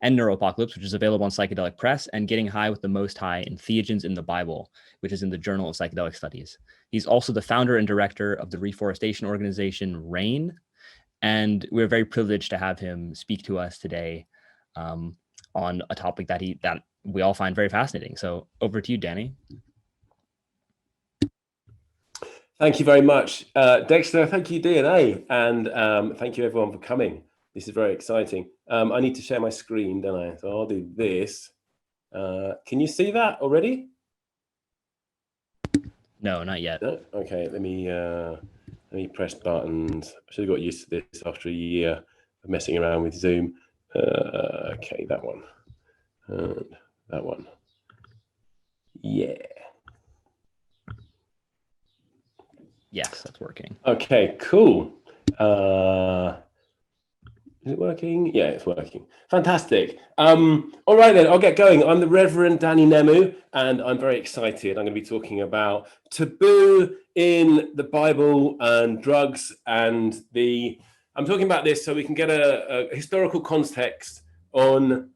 and Neuroapocalypse, which is available on Psychedelic Press, and Getting High with the Most High in Theogens in the Bible, which is in the Journal of Psychedelic Studies. He's also the founder and director of the reforestation organization RAIN, and we're very privileged to have him speak to us today on a topic that we all find very fascinating. So over to you, Danny. Thank you very much, Dexter. Thank you, DNA, and thank you everyone for coming. This is very exciting. I need to share my screen, don't I? So I'll do this. Can you see that already? No, not yet. No? Okay, let me press buttons. I should have got used to this after a year of messing around with Zoom. Okay, that one. That one. Yeah. Yes, that's working. Okay, cool. Is it working? Yeah, it's working. Fantastic. All right then, I'll get going. I'm the Reverend Danny Nemu, and I'm very excited. I'm going to be talking about taboo in the Bible and drugs, and I'm talking about this so we can get a historical context on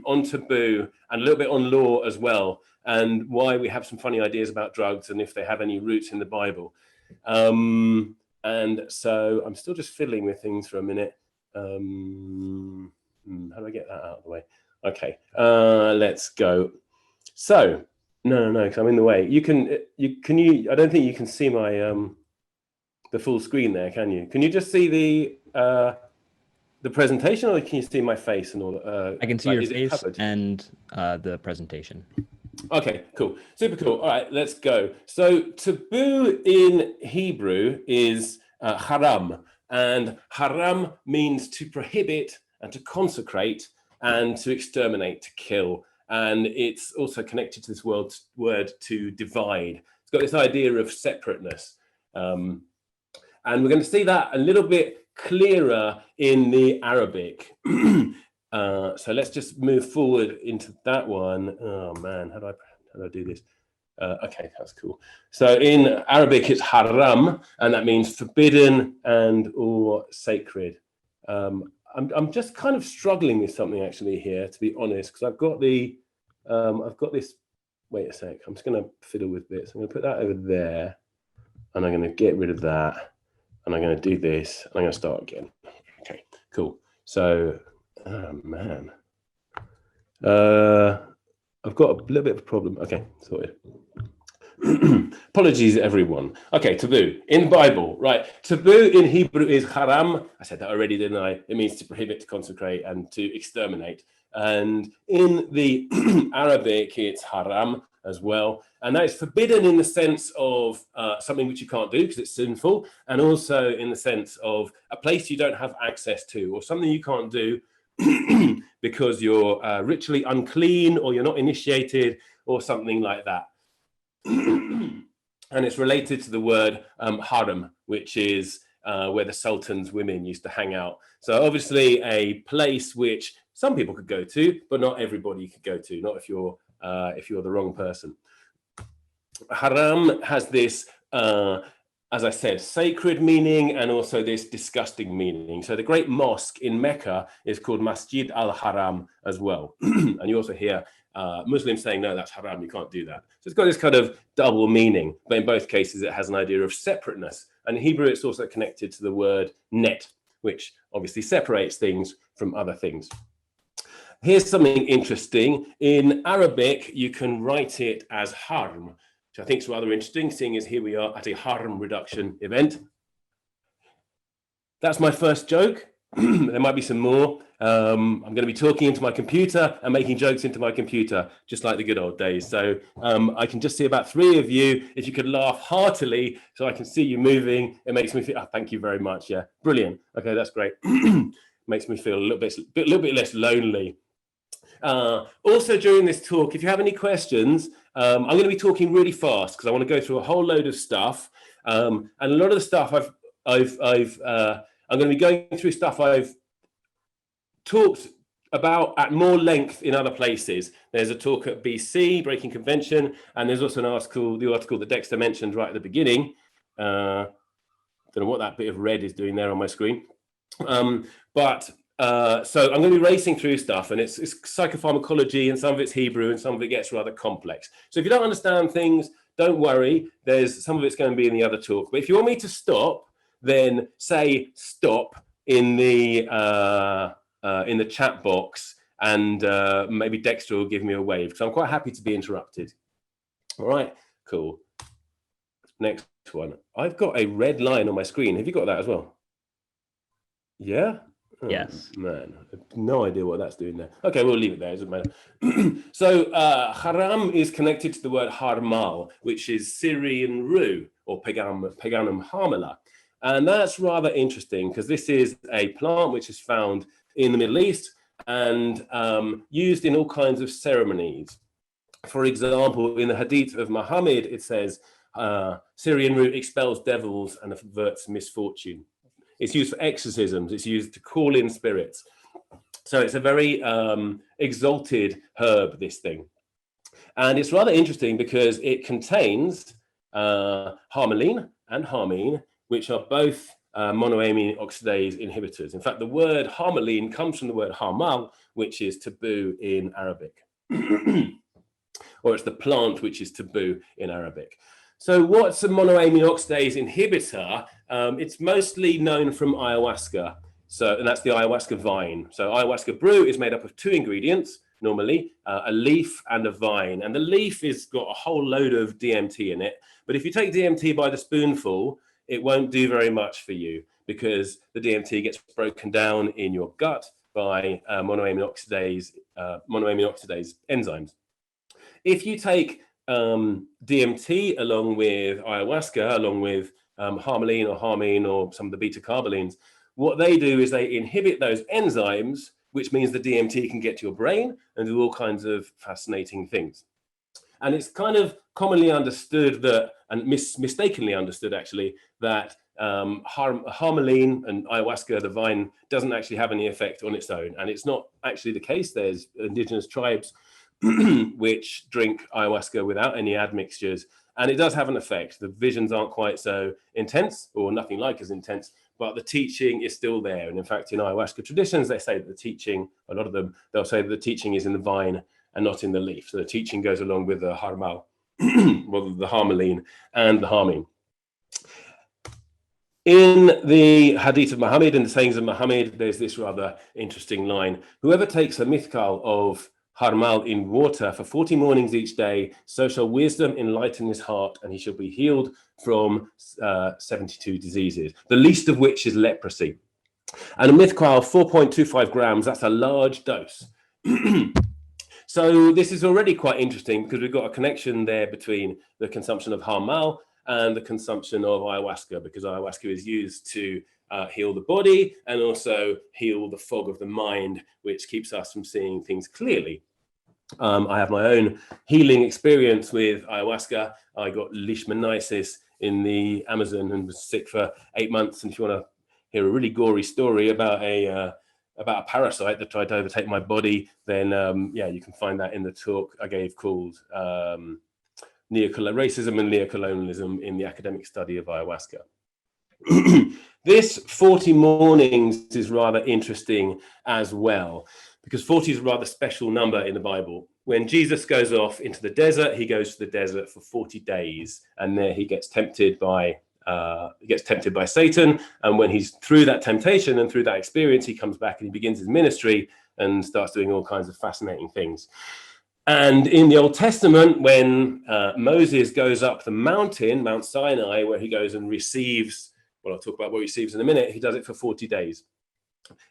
on taboo and a little bit on law as well, and why we have some funny ideas about drugs and if they have any roots in the Bible. And so I'm still just fiddling with things for a minute. How do I get that out of the way? Okay, let's go. So no, because I'm in the way. Can you? I don't think you can see my the full screen there, can you? Can you just see the presentation, or can you see my face and all? I can see your face and the presentation. Okay, cool. Super cool. All right, let's go. So taboo in Hebrew is haram, and haram means to prohibit and to consecrate and to exterminate, to kill. And it's also connected to this word to divide. It's got this idea of separateness. And we're going to see that a little bit clearer in the Arabic. So let's just move forward into that one. Oh man, how do I do this? Okay, that's cool. So in Arabic, it's haram, and that means forbidden and or sacred. I'm just kind of struggling with something actually here, to be honest, because I've got this. Wait a sec. I'm just going to fiddle with bits. I'm going to put that over there, and I'm going to get rid of that, and I'm going to do this, and I'm going to start again. Okay, cool. So. Oh man, I've got a little bit of a problem. Okay, sorted. Apologies, everyone. Okay, taboo in Bible, right? Taboo in Hebrew is haram. I said that already, didn't I? It means to prohibit, to consecrate, and to exterminate. And in the Arabic, it's haram as well. And that is forbidden in the sense of something which you can't do because it's sinful, and also in the sense of a place you don't have access to, or something you can't do because you're ritually unclean, or you're not initiated, or something like that. And it's related to the word harem, which is where the Sultan's women used to hang out. So obviously a place which some people could go to, but not everybody could go to, not if you're the wrong person. Haram has this as I said, sacred meaning, and also this disgusting meaning. So the great mosque in Mecca is called Masjid al-Haram as well. And you also hear Muslims saying, no, that's haram, you can't do that. So it's got this kind of double meaning, but in both cases, it has an idea of separateness. And in Hebrew, it's also connected to the word net, which obviously separates things from other things. Here's something interesting. In Arabic, you can write it as harm, which I think is rather interesting, seeing as here we are at a harm reduction event. That's my first joke. There might be some more. I'm going to be talking into my computer and making jokes into my computer, just like the good old days. So I can just see about 3 of you. If you could laugh heartily so I can see you moving, it makes me feel, oh, thank you very much. Yeah, brilliant. Okay, that's great. Makes me feel a little bit less lonely. Also during this talk, if you have any questions, I'm going to be talking really fast because I want to go through a whole load of stuff. And a lot of the stuff I'm going to be going through stuff I've talked about at more length in other places. There's a talk at BC, Breaking Convention, and there's also an article, the article that Dexter mentioned right at the beginning. Don't know what that bit of red is doing there on my screen. But So I'm going to be racing through stuff, and it's psychopharmacology, and some of it's Hebrew, and some of it gets rather complex. So if you don't understand things, don't worry. There's some of it's going to be in the other talk. But if you want me to stop, then say stop in the chat box, and maybe Dexter will give me a wave, because I'm quite happy to be interrupted. All right, cool. Next one. I've got a red line on my screen. Have you got that as well? Yeah. Oh, Yes. Man, I have no idea what that's doing there. Okay, we'll leave it there. It doesn't matter. So haram is connected to the word harmal, which is Syrian rue, or Paganum harmala. And that's rather interesting, because this is a plant which is found in the Middle East and used in all kinds of ceremonies. For example, in the Hadith of Muhammad, it says, Syrian rue expels devils and averts misfortune. It's used for exorcisms. It's used to call in spirits. So it's a very exalted herb, this thing. And it's rather interesting because it contains harmaline and harmine, which are both monoamine oxidase inhibitors. In fact, the word harmaline comes from the word harmal, which is taboo in Arabic. Or it's the plant which is taboo in Arabic. So what's a monoamine oxidase inhibitor? It's mostly known from ayahuasca. And that's the ayahuasca vine. So ayahuasca brew is made up of two ingredients, normally, a leaf and a vine. And the leaf has got a whole load of DMT in it. But if you take DMT by the spoonful, it won't do very much for you, because the DMT gets broken down in your gut by monoamine oxidase enzymes. If you take DMT along with ayahuasca, along with harmaline or harmine or some of the beta carbolines, what they do is they inhibit those enzymes, which means the DMT can get to your brain and do all kinds of fascinating things. And it's kind of commonly understood that, and mistakenly understood actually, that harmaline and ayahuasca, the vine, doesn't actually have any effect on its own. And it's not actually the case. There's indigenous tribes which drink ayahuasca without any admixtures, and it does have an effect. The visions aren't quite so intense, or nothing like as intense, but the teaching is still there. And in fact, in ayahuasca traditions, they say that the teaching, a lot of them, they'll say that the teaching is in the vine and not in the leaf. So the teaching goes along with the harmal, well, the harmaline and the harmine. In the Hadith of Muhammad and the sayings of Muhammad, there's this rather interesting line: whoever takes a mithqal of harmal in water for 40 mornings each day, so shall wisdom enlighten his heart, and he shall be healed from 72 diseases, the least of which is leprosy. And a mithqal, 4.25 grams, that's a large dose. So this is already quite interesting, because we've got a connection there between the consumption of harmal and the consumption of ayahuasca, because ayahuasca is used to heal the body and also heal the fog of the mind, which keeps us from seeing things clearly. I have my own healing experience with ayahuasca. I got leishmaniasis in the Amazon and was sick for 8 months. And if you want to hear a really gory story about a parasite that tried to overtake my body, then yeah, you can find that in the talk I gave called Racism and Neocolonialism in the Academic Study of Ayahuasca. This 40 mornings is rather interesting as well, because 40 is a rather special number in the Bible. When Jesus goes off into the desert, he goes to the desert for 40 days, and there he gets tempted by Satan. And when he's through that temptation and through that experience, he comes back and he begins his ministry and starts doing all kinds of fascinating things. And in the Old Testament, when Moses goes up the mountain, Mount Sinai, where he goes and receives, well, I'll talk about what he receives in a minute, he does it for 40 days.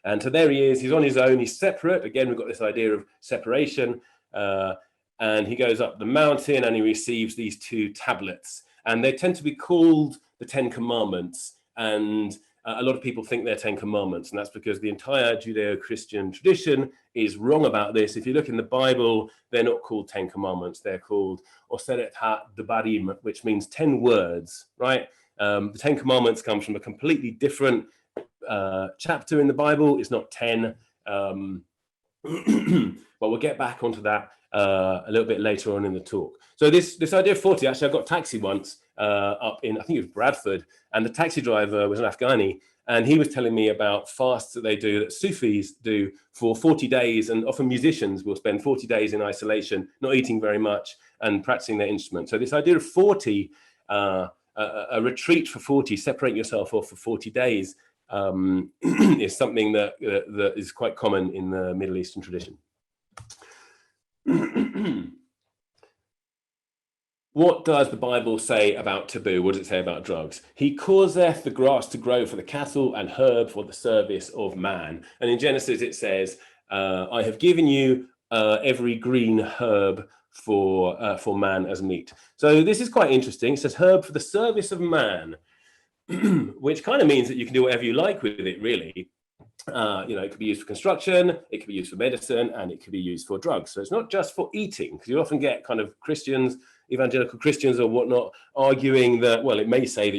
And so there he is, he's on his own, he's separate. Again, we've got this idea of separation. And he goes up the mountain and he receives these 2 tablets. And they tend to be called the 10 Commandments. And a lot of people think they're 10 Commandments. And that's because the entire Judeo-Christian tradition is wrong about this. If you look in the Bible, they're not called 10 Commandments. They're called Oseret ha-Debarim, which means 10 words, right? The 10 Commandments comes from a completely different chapter in the Bible. It's not 10. But we'll get back onto that a little bit later on in the talk. So this idea of 40, actually, I got a taxi once up in, I think it was Bradford, and the taxi driver was an Afghani, And he was telling me about fasts that they do, that Sufis do for 40 days. And often musicians will spend 40 days in isolation, not eating very much and practicing their instrument. So this idea of 40, a retreat for 40, separate yourself off for 40 days, is something that is quite common in the Middle Eastern tradition. What does the Bible say about taboo? What does it say about drugs? He causeth the grass to grow for the cattle and herb for the service of man. And in Genesis it says, I have given you every green herb for man as meat. So this is quite interesting. It says herb for the service of man, which kind of means that you can do whatever you like with it, really. It could be used for construction, it could be used for medicine, and it could be used for drugs. So it's not just for eating, because you often get kind of Christians, evangelical Christians or whatnot, arguing that, well, it may say that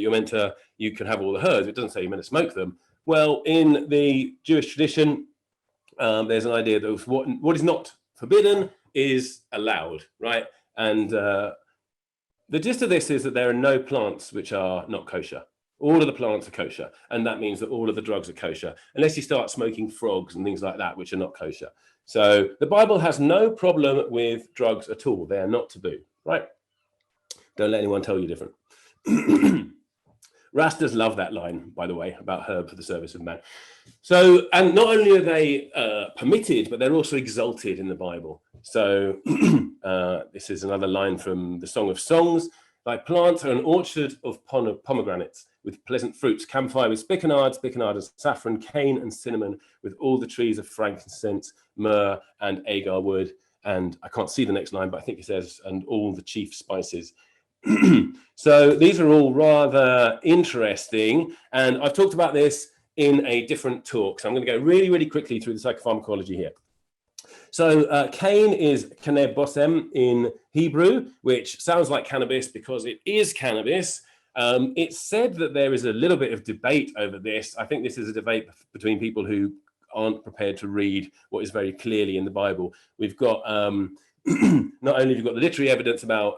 you can have all the herbs. It doesn't say you're meant to smoke them. Well, in the Jewish tradition, there's an idea that what is not forbidden is allowed, right? And the gist of this is that there are no plants which are not kosher. All of the plants are kosher, and that means that all of the drugs are kosher, unless you start smoking frogs and things like that, which are not kosher. So the Bible has no problem with drugs at all. They are not taboo, right? Don't let anyone tell you different. Rastas love that line, by the way, about herb for the service of man. So, and not only are they permitted, but they're also exalted in the Bible. So this is another line from the Song of Songs. Thy plants are an orchard of pomegranates with pleasant fruits, camphire with spikenard and saffron, cane and cinnamon, with all the trees of frankincense, myrrh and agar wood. And I can't see the next line, but I think it says, and all the chief spices. So these are all rather interesting. And I've talked about this in a different talk. So I'm going to go really, really quickly through the psychopharmacology here. So cane is cannabosem in Hebrew, which sounds like cannabis because it is cannabis. It's said that there is a little bit of debate over this. I think this is a debate between people who aren't prepared to read what is very clearly in the Bible. We've got, not only have you got the literary evidence about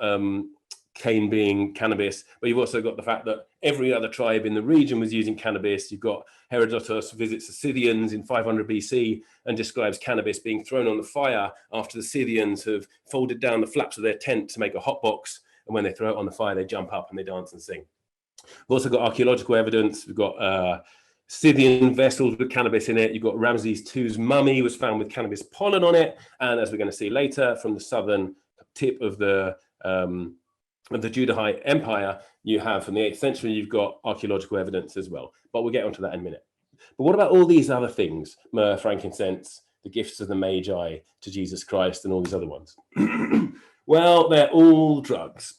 cane being cannabis, but you've also got the fact that every other tribe in the region was using cannabis. You've got Herodotus visits the Scythians in 500 BC and describes cannabis being thrown on the fire after the Scythians have folded down the flaps of their tent to make a hot box. And when they throw it on the fire, they jump up and they dance and sing. We've also got archaeological evidence. We've got Scythian vessels with cannabis in it. You've got Ramses II's mummy was found with cannabis pollen on it. And as we're going to see later, from the southern tip of the Judahite Empire, you have from the 8th century, you've got archaeological evidence as well. But we'll get onto that in a minute. But what about all these other things? Myrrh, frankincense, the gifts of the Magi to Jesus Christ, and all these other ones. Well, they're all drugs.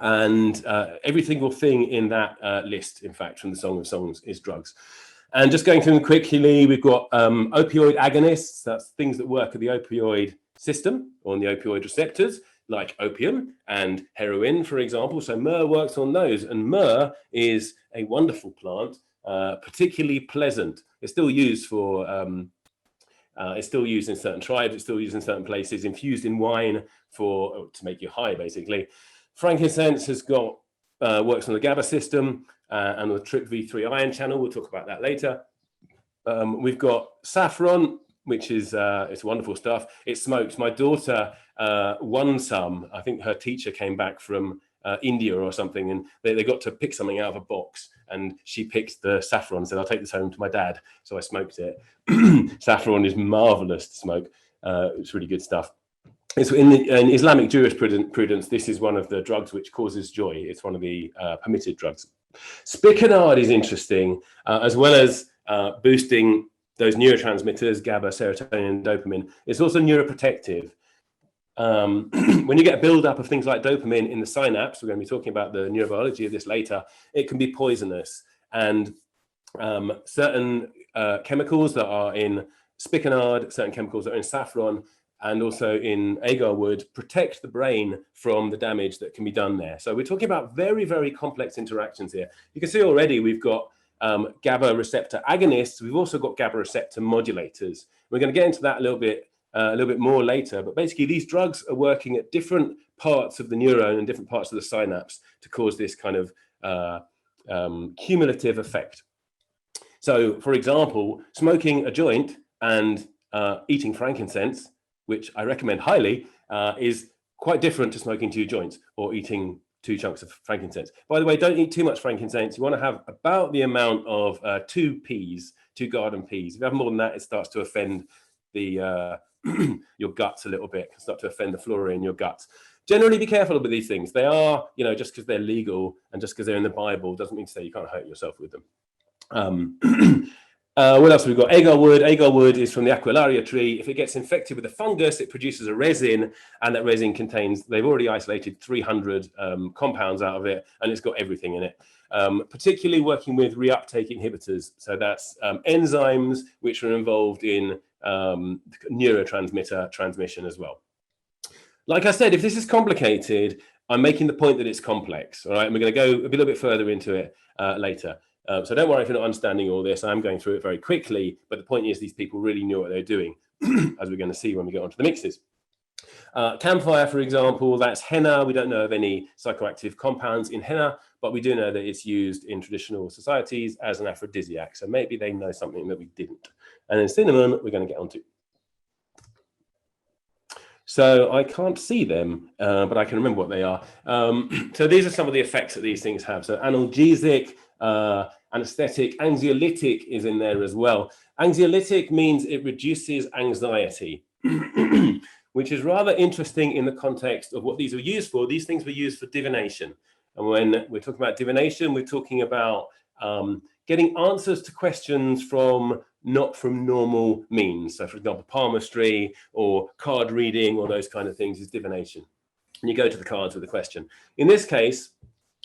And every single thing in that list, in fact, from the Song of Songs is drugs. And just going through them quickly, we've got opioid agonists. That's things that work at the opioid system or on the opioid receptors, like opium and heroin, for example. So myrrh works on those. And myrrh is a wonderful plant, particularly pleasant. It's still used for, it's still used in certain tribes. It's still used in certain places, infused in wine to make you high, basically. Frankincense has got, works on the GABA system and the TRPV3 ion channel. We'll talk about that later. We've got saffron, which is it's wonderful stuff. It smokes. My daughter won some. I think her teacher came back from India or something, and they got to pick something out of a box, and she picked the saffron and said, I'll take this home to my dad. So I smoked it. Saffron is marvelous to smoke. It's really good stuff. It's in Islamic jurisprudence, this is one of the drugs which causes joy. It's one of the permitted drugs. Spikenard is interesting, as well as boosting those neurotransmitters, GABA, serotonin, and dopamine. It's also neuroprotective. When you get a buildup of things like dopamine in the synapse, we're going to be talking about the neurobiology of this later, it can be poisonous. And certain chemicals that are in spikenard, certain chemicals that are in saffron, and also in agar wood, protect the brain from the damage that can be done there. So we're talking about very, very complex interactions here. You can see already we've got GABA receptor agonists. We've also got GABA receptor modulators. We're going to get into that a little bit more later. But basically, these drugs are working at different parts of the neuron and different parts of the synapse to cause this kind of cumulative effect. So, for example, smoking a joint and eating frankincense, which I recommend highly, is quite different to smoking 2 joints or eating 2 chunks of frankincense. By the way, don't eat too much frankincense. You want to have about the amount of 2 garden peas. If you have more than that, it starts to offend the your guts a little bit, start to offend the flora in your guts. Generally, be careful with these things. They are, just because they're legal and just because they're in the Bible doesn't mean to say you can't hurt yourself with them. What else have we got? Agar wood. Agar wood is from the Aquilaria tree. If it gets infected with a fungus, it produces a resin, and that resin contains, they've already isolated 300 compounds out of it, and it's got everything in it. Particularly working with reuptake inhibitors. So that's enzymes which are involved in neurotransmitter transmission as well. Like I said, if this is complicated, I'm making the point that it's complex. All right, and we're going to go a little bit further into it later. So don't worry if you're not understanding all this. I'm going through it very quickly, but the point is these people really knew what they're doing, as we're going to see when we get onto the mixes. Camphor, for example, that's henna. We don't know of any psychoactive compounds in henna, but we do know that it's used in traditional societies as an aphrodisiac. So maybe they know something that we didn't. And then cinnamon, we're going to get onto. So I can't see them, but I can remember what they are. So these are some of the effects that these things have. So analgesic, anesthetic, anxiolytic is in there as well. Anxiolytic means it reduces anxiety, which is rather interesting in the context of what these are used for. These things were used for divination. And when we're talking about divination, we're talking about getting answers to questions not from normal means. So for example, palmistry or card reading or those kind of things is divination. And you go to the cards with a question. In this case,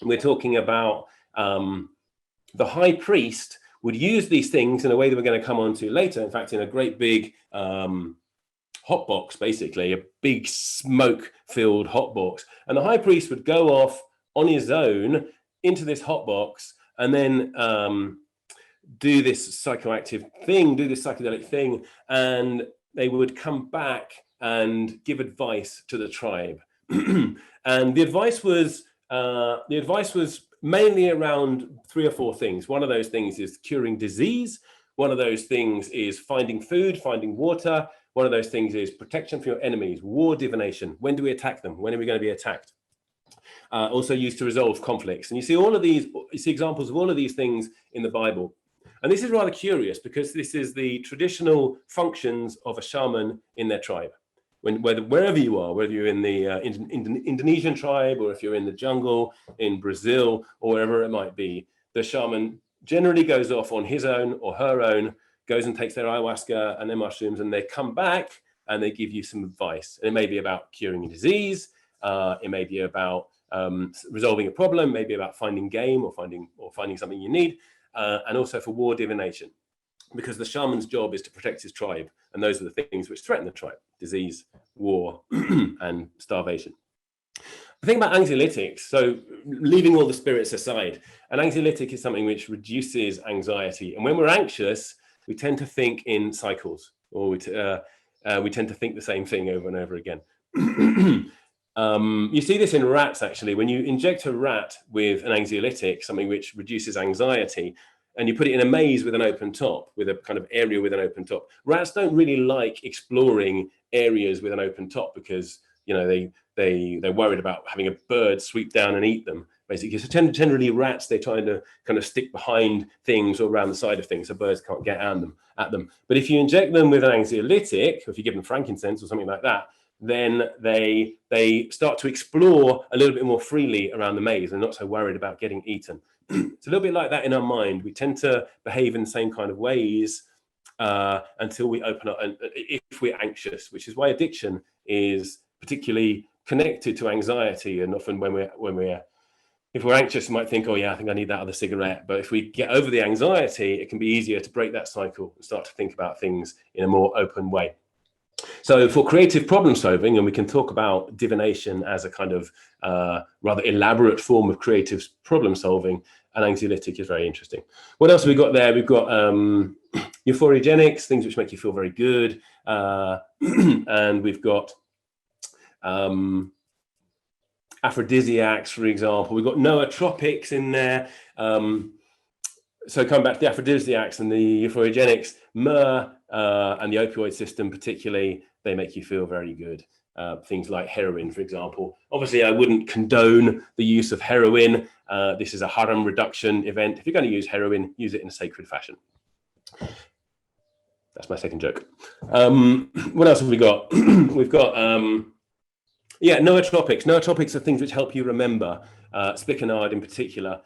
we're talking about the high priest would use these things in a way that we're going to come on to later. In fact, in a great big hot box, basically, a big smoke-filled hot box. And the high priest would go off on his own into this hot box and then do this psychoactive thing, do this psychedelic thing, and they would come back and give advice to the tribe. And the advice was mainly around 3 or 4 things. One of those things is curing disease. One of those things is finding food, finding water. One of those things is protection from your enemies, war divination. When do we attack them? When are we going to be attacked? Also used to resolve conflicts. And you see examples of all of these things in the Bible. And this is rather curious because this is the traditional functions of a shaman in their tribe. Wherever you are, whether you're in the Indonesian tribe or if you're in the jungle in Brazil or wherever it might be, the shaman generally goes off on his own or her own, goes and takes their ayahuasca and their mushrooms, and they come back and they give you some advice. And it may be about curing a disease, it may be about resolving a problem, maybe about finding game or finding something you need, and also for war divination, because the shaman's job is to protect his tribe, and those are the things which threaten the tribe: disease, war, and starvation. The thing about anxiolytics, so leaving all the spirits aside, an anxiolytic is something which reduces anxiety, and when we're anxious, we tend to think in cycles, or we tend to think the same thing over and over again. You see this in rats, actually. When you inject a rat with an anxiolytic, something which reduces anxiety, and you put it in a maze with an open top, with a kind of area with an open top, rats don't really like exploring areas with an open top because, they're worried about having a bird sweep down and eat them, basically. So generally rats, they try to kind of stick behind things or around the side of things so birds can't get at them. But if you inject them with an anxiolytic, or if you give them frankincense or something like that, then they start to explore a little bit more freely around the maze and not so worried about getting eaten. It's a little bit like that in our mind. We tend to behave in the same kind of ways until we open up, and if we're anxious, which is why addiction is particularly connected to anxiety. And often if we're anxious, we might think, oh yeah, I think I need that other cigarette. But if we get over the anxiety, it can be easier to break that cycle and start to think about things in a more open way. So for creative problem solving, and we can talk about divination as a kind of rather elaborate form of creative problem solving, an anxiolytic is very interesting. What else have we got there? We've got euphoriogenics, things which make you feel very good. And we've got aphrodisiacs, for example. We've got nootropics in there. So coming back to the aphrodisiacs and the euphorogenics, myrrh and the opioid system particularly, they make you feel very good. Things like heroin, for example. Obviously, I wouldn't condone the use of heroin. This is a haram reduction event. If you're going to use heroin, use it in a sacred fashion. That's my second joke. What else have we got? We've got, nootropics. Nootropics are things which help you remember, spikenard in particular.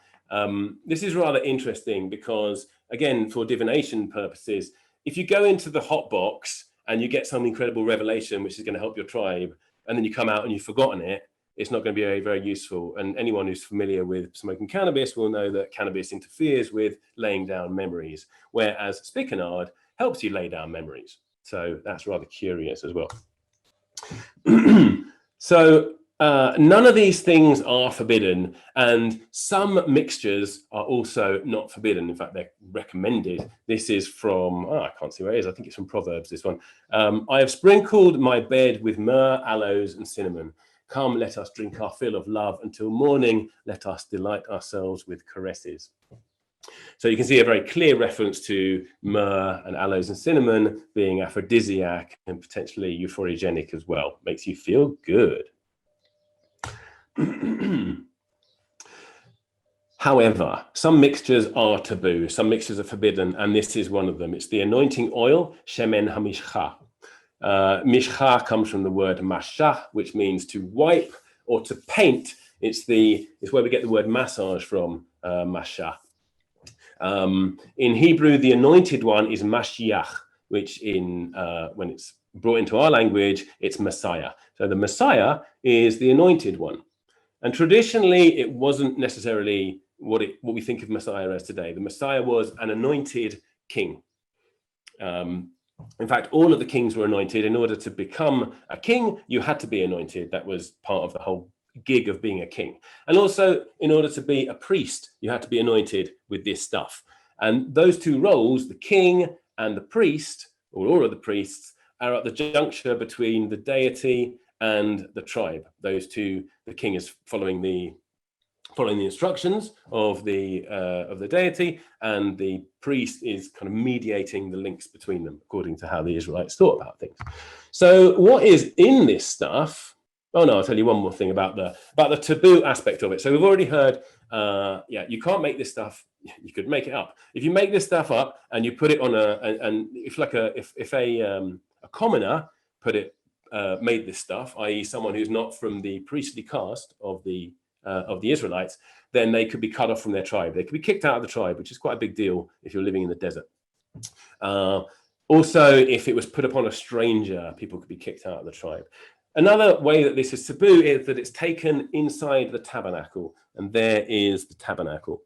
This is rather interesting because, again, for divination purposes, if you go into the hot box and you get some incredible revelation which is going to help your tribe, and then you come out and you've forgotten it, it's not going to be very, very useful. And anyone who's familiar with smoking cannabis will know that cannabis interferes with laying down memories, whereas spikenard helps you lay down memories. So that's rather curious as well. So none of these things are forbidden, and some mixtures are also not forbidden. In fact, they're recommended. This is from, I can't see where it is. I think it's from Proverbs, this one. I have sprinkled my bed with myrrh, aloes, and cinnamon. Come, let us drink our fill of love. Until morning, let us delight ourselves with caresses. So you can see a very clear reference to myrrh and aloes and cinnamon being aphrodisiac and potentially euphorogenic as well. Makes you feel good. However, some mixtures are taboo, some mixtures are forbidden, and this is one of them. It's the anointing oil, shemen hamishcha. Mishcha comes from the word mashah, which means to wipe or to paint. It's where we get the word massage from, mashah. In Hebrew, the anointed one is Mashiach, which when it's brought into our language, it's Messiah. So the Messiah is the anointed one. And traditionally, it wasn't necessarily what we think of Messiah as today. The Messiah was an anointed king. In fact, all of the kings were anointed. In order to become a king, you had to be anointed. That was part of the whole gig of being a king. And also, in order to be a priest, you had to be anointed with this stuff. And those two roles, the king and the priest, or all of the priests, are at the juncture between the deity and the tribe. Those two, the king is following the instructions of the deity, and the priest is kind of mediating the links between them, according to how the Israelites thought about things. So what is in this stuff? Oh no, I'll tell you one more thing about the taboo aspect of it. So we've already heard, you can't make this stuff. You could make it up. If you make this stuff up and you put it on if a commoner made this stuff, i.e., someone who's not from the priestly caste of the Israelites, then they could be cut off from their tribe. They could be kicked out of the tribe, which is quite a big deal if you're living in the desert. Also, if it was put upon a stranger, people could be kicked out of the tribe. Another way that this is taboo is that it's taken inside the tabernacle, and there is the tabernacle.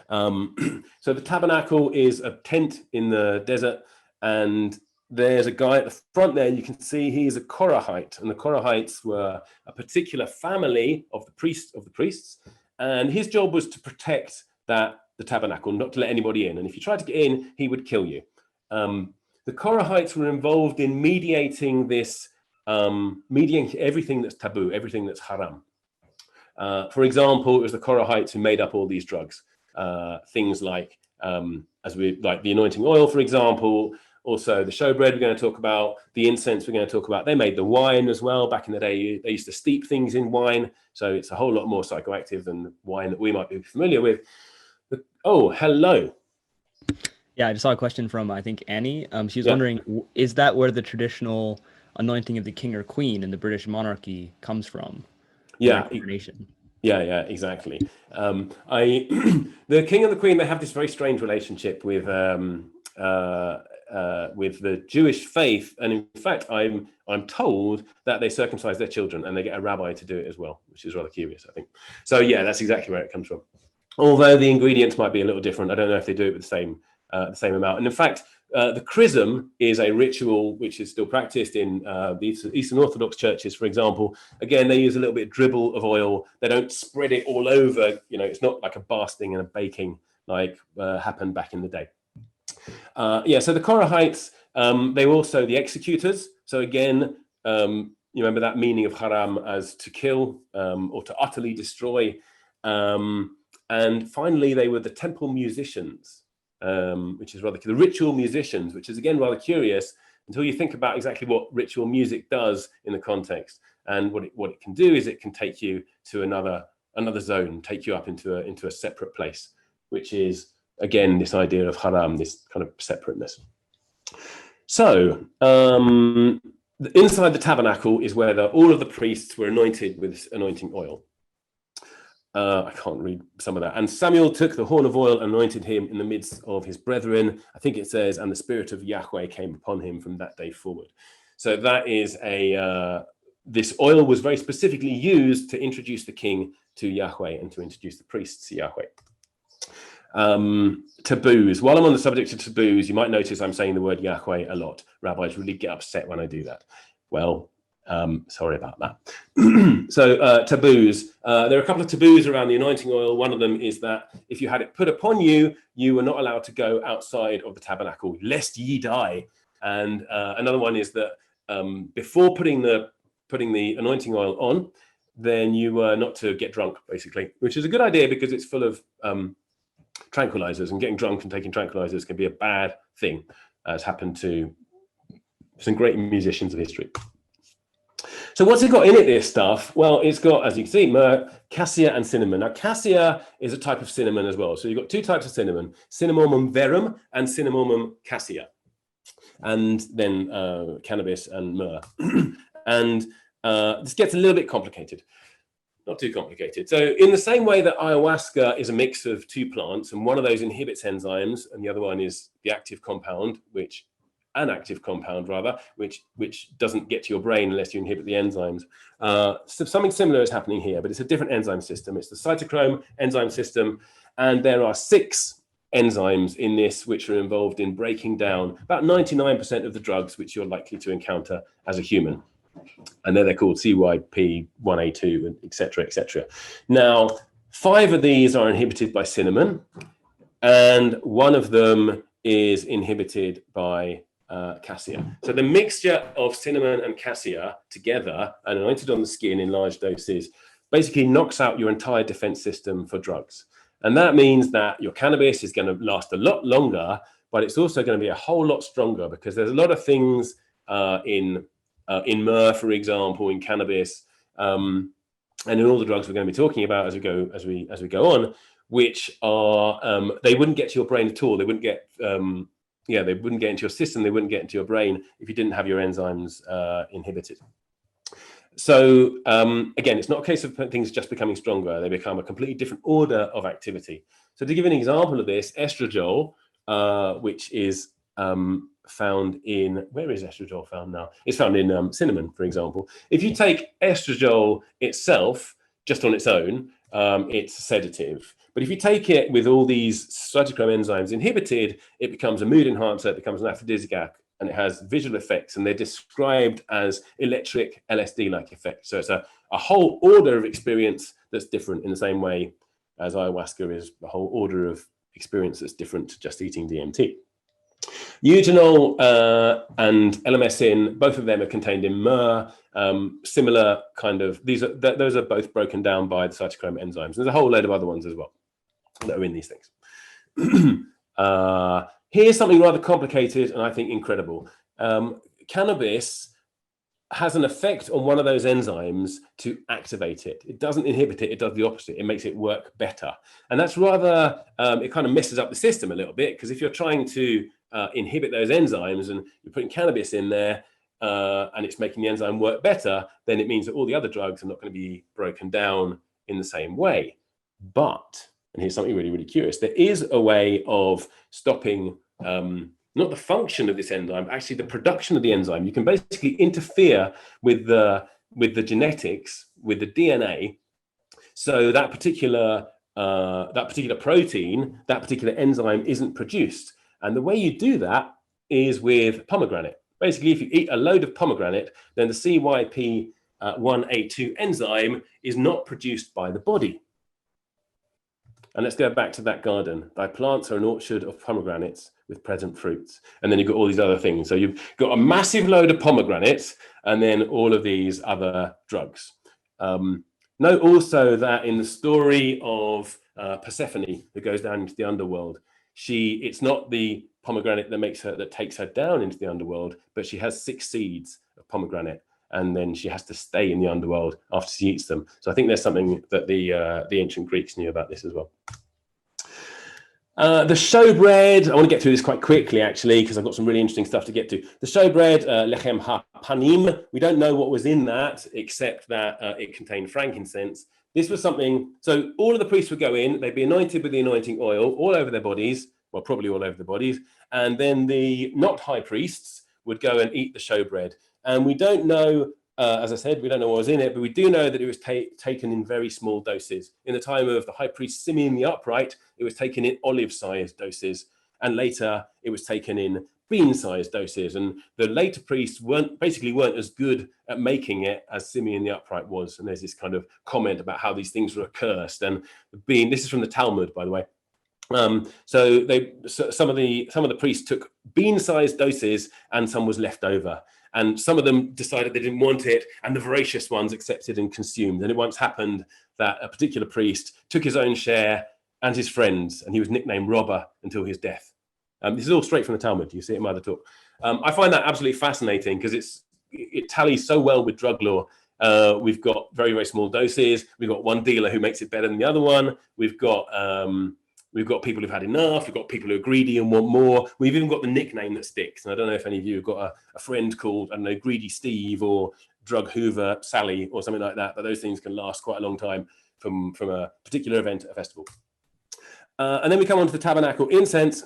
So the tabernacle is a tent in the desert, and there's a guy at the front there. You can see he's a Korahite, and the Korahites were a particular family of the priests, and his job was to protect the tabernacle, not to let anybody in. And if you tried to get in, he would kill you. The Korahites were involved in mediating everything that's taboo, everything that's haram. For example, it was the Korahites who made up all these drugs. Things like the anointing oil, for example. Also, the showbread we're going to talk about, the incense we're going to talk about. They made the wine as well. Back in the day, they used to steep things in wine. So it's a whole lot more psychoactive than wine that we might be familiar with. Oh, hello. Yeah, I just saw a question from, I think, Annie. She was wondering, is that where the traditional anointing of the king or queen in the British monarchy comes from? Yeah. Yeah, exactly. The king and the queen, they have this very strange relationship with the Jewish faith, and in fact, I'm told that they circumcise their children, and they get a rabbi to do it as well, which is rather curious, I think. So yeah, that's exactly where it comes from. Although the ingredients might be a little different, I don't know if they do it with the same amount. And in fact, the chrism is a ritual which is still practiced in the Eastern Orthodox churches, for example. Again, they use a little bit of dribble of oil. They don't spread it all over. It's not like a basting and a baking like happened back in the day. So the Korahites, they were also the executors. So again, you remember that meaning of haram as to kill or to utterly destroy. And finally, they were the temple musicians, which is rather the ritual musicians, which is again rather curious until you think about exactly what ritual music does in the context. And what it can do is it can take you to another zone, take you up into a separate place, which is again this idea of haram, this kind of separateness. So inside the tabernacle is where all of the priests were anointed with this anointing oil. I can't read some of that. And Samuel took the horn of oil and anointed him in the midst of his brethren. I think it says, and the spirit of Yahweh came upon him from that day forward. So that is this oil was very specifically used to introduce the king to Yahweh and to introduce the priests to Yahweh. Taboos. While I'm on the subject of taboos, you might notice I'm saying the word Yahweh a lot. Rabbis really get upset when I do that. Well, sorry about that. So taboos. There are a couple of taboos around the anointing oil. One of them is that if you had it put upon you, you were not allowed to go outside of the tabernacle, lest ye die. And another one is that before putting the anointing oil on, then you were not to get drunk, basically, which is a good idea because it's full of tranquilizers, and getting drunk and taking tranquilizers can be a bad thing, as happened to some great musicians of history. So what's it got in it, this stuff? Well, it's got, as you can see, myrrh, cassia, and cinnamon. Now, cassia is a type of cinnamon as well. So you've got two types of cinnamon, Cinnamomum verum and Cinnamomum cassia, and then cannabis and myrrh. And this gets a little bit complicated. Not too complicated. So in the same way that ayahuasca is a mix of two plants, and one of those inhibits enzymes, and the other one is the active compound, which doesn't get to your brain unless you inhibit the enzymes. So something similar is happening here, but it's a different enzyme system. It's the cytochrome enzyme system, and there are 6 enzymes in this which are involved in breaking down about 99% of the drugs which you're likely to encounter as a human. And then they're called CYP1A2, and et cetera, et cetera. Now, 5 of these are inhibited by cinnamon, and one of them is inhibited by cassia. So the mixture of cinnamon and cassia together and anointed on the skin in large doses basically knocks out your entire defense system for drugs. And that means that your cannabis is going to last a lot longer, but it's also going to be a whole lot stronger because there's a lot of things in myrrh, for example, in cannabis, and in all the drugs we're going to be talking about as we go on, which are they wouldn't get to your brain at all. They wouldn't get they wouldn't get into your system. They wouldn't get into your brain if you didn't have your enzymes inhibited. So again, it's not a case of things just becoming stronger. They become a completely different order of activity. So to give an example of this, estradiol, which is found in, where is estradiol found now? It's found in cinnamon, for example. If you take estradiol itself, just on its own, it's a sedative. But if you take it with all these cytochrome enzymes inhibited, it becomes a mood enhancer, it becomes an aphrodisiac, and it has visual effects, and they're described as electric LSD-like effects. So it's a whole order of experience that's different in the same way as ayahuasca is a whole order of experience that's different to just eating DMT. Eugenol and LMSin, both of them are contained in myrrh. Similar kind of, those are both broken down by the cytochrome enzymes. There's a whole load of other ones as well that are in these things. Here's something rather complicated and I think incredible. Cannabis has an effect on one of those enzymes to activate it. It doesn't inhibit it, it does the opposite. It makes it work better. And that's rather, it kind of messes up the system a little bit, because if you're trying to inhibit those enzymes and you're putting cannabis in there and it's making the enzyme work better, then it means that all the other drugs are not going to be broken down in the same way. But, and here's something really, really curious, there is a way of stopping not the function of this enzyme, but actually the production of the enzyme. You can basically interfere with the genetics, with the DNA, so that particular protein, that particular enzyme isn't produced. And the way you do that is with pomegranate. Basically, if you eat a load of pomegranate, then the CYP1A2 enzyme is not produced by the body. And let's go back to that garden. Thy plants are an orchard of pomegranates with present fruits. And then you've got all these other things. So you've got a massive load of pomegranates and then all of these other drugs. Note also that in the story of Persephone, who goes down into the underworld, it's not the pomegranate that takes her down into the underworld, but she has 6 seeds of pomegranate, and then she has to stay in the underworld after she eats them. So I think there's something that the ancient Greeks knew about this as well. The showbread, I want to get through this quite quickly, actually, because I've got some really interesting stuff to get to. The showbread, lechem ha-panim, we don't know what was in that, except that it contained frankincense. This was something, so all of the priests would go in, they'd be anointed with the anointing oil all over their bodies, well, probably all over their bodies, and then the not high priests would go and eat the showbread. And we don't know, as I said, we don't know what was in it, but we do know that it was taken in very small doses. In the time of the high priest Simeon the Upright, it was taken in olive-sized doses, and later it was taken in bean-sized doses. And the later priests weren't as good at making it as Simeon the Upright was. And there's this kind of comment about how these things were accursed. And this is from the Talmud, by the way. So some of the priests took bean-sized doses, and some was left over. And some of them decided they didn't want it, and the voracious ones accepted and consumed. And it once happened that a particular priest took his own share and his friends, and he was nicknamed Robber until his death. This is all straight from the Talmud. You see it in my other talk. I find that absolutely fascinating because it tallies so well with drug law. We've got very, very small doses. We've got one dealer who makes it better than the other one. We've got people who've had enough. We've got people who are greedy and want more. We've even got the nickname that sticks. And I don't know if any of you have got a friend called, I don't know, Greedy Steve or Drug Hoover Sally or something like that. But those things can last quite a long time from a particular event at a festival. And then we come on to the tabernacle incense.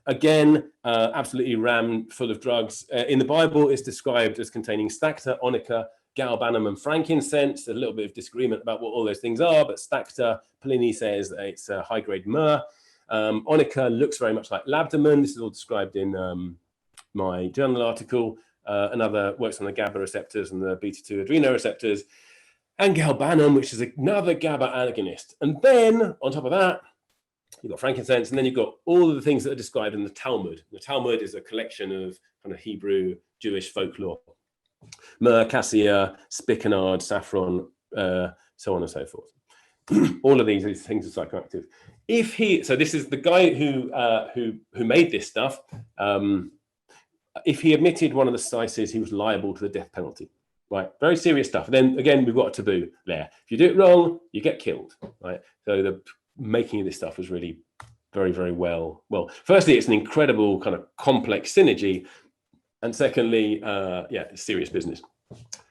Again, absolutely rammed full of drugs. In the Bible, it's described as containing stacta, onycha, galbanum, and frankincense. There's a little bit of disagreement about what all those things are, but stacta, Pliny says that it's a high-grade myrrh. Onycha looks very much like labdamen. This is all described in my journal article. Another works on the GABA receptors and the beta-2 adrenoreceptors. And galbanum, which is another GABA agonist. And then, on top of that, you've got frankincense, and then you've got all of the things that are described in the Talmud. The Talmud is a collection of kind of Hebrew Jewish folklore. Myrrh, cassia, spikenard, saffron, so on and so forth. All of these things are psychoactive. So this is the guy who made this stuff. If he omitted one of the spices, he was liable to the death penalty. Right, very serious stuff. And then again, we've got a taboo there. If you do it wrong, you get killed. Right, so the making of this stuff was really very, very well. Firstly, it's an incredible kind of complex synergy. And secondly, it's serious business.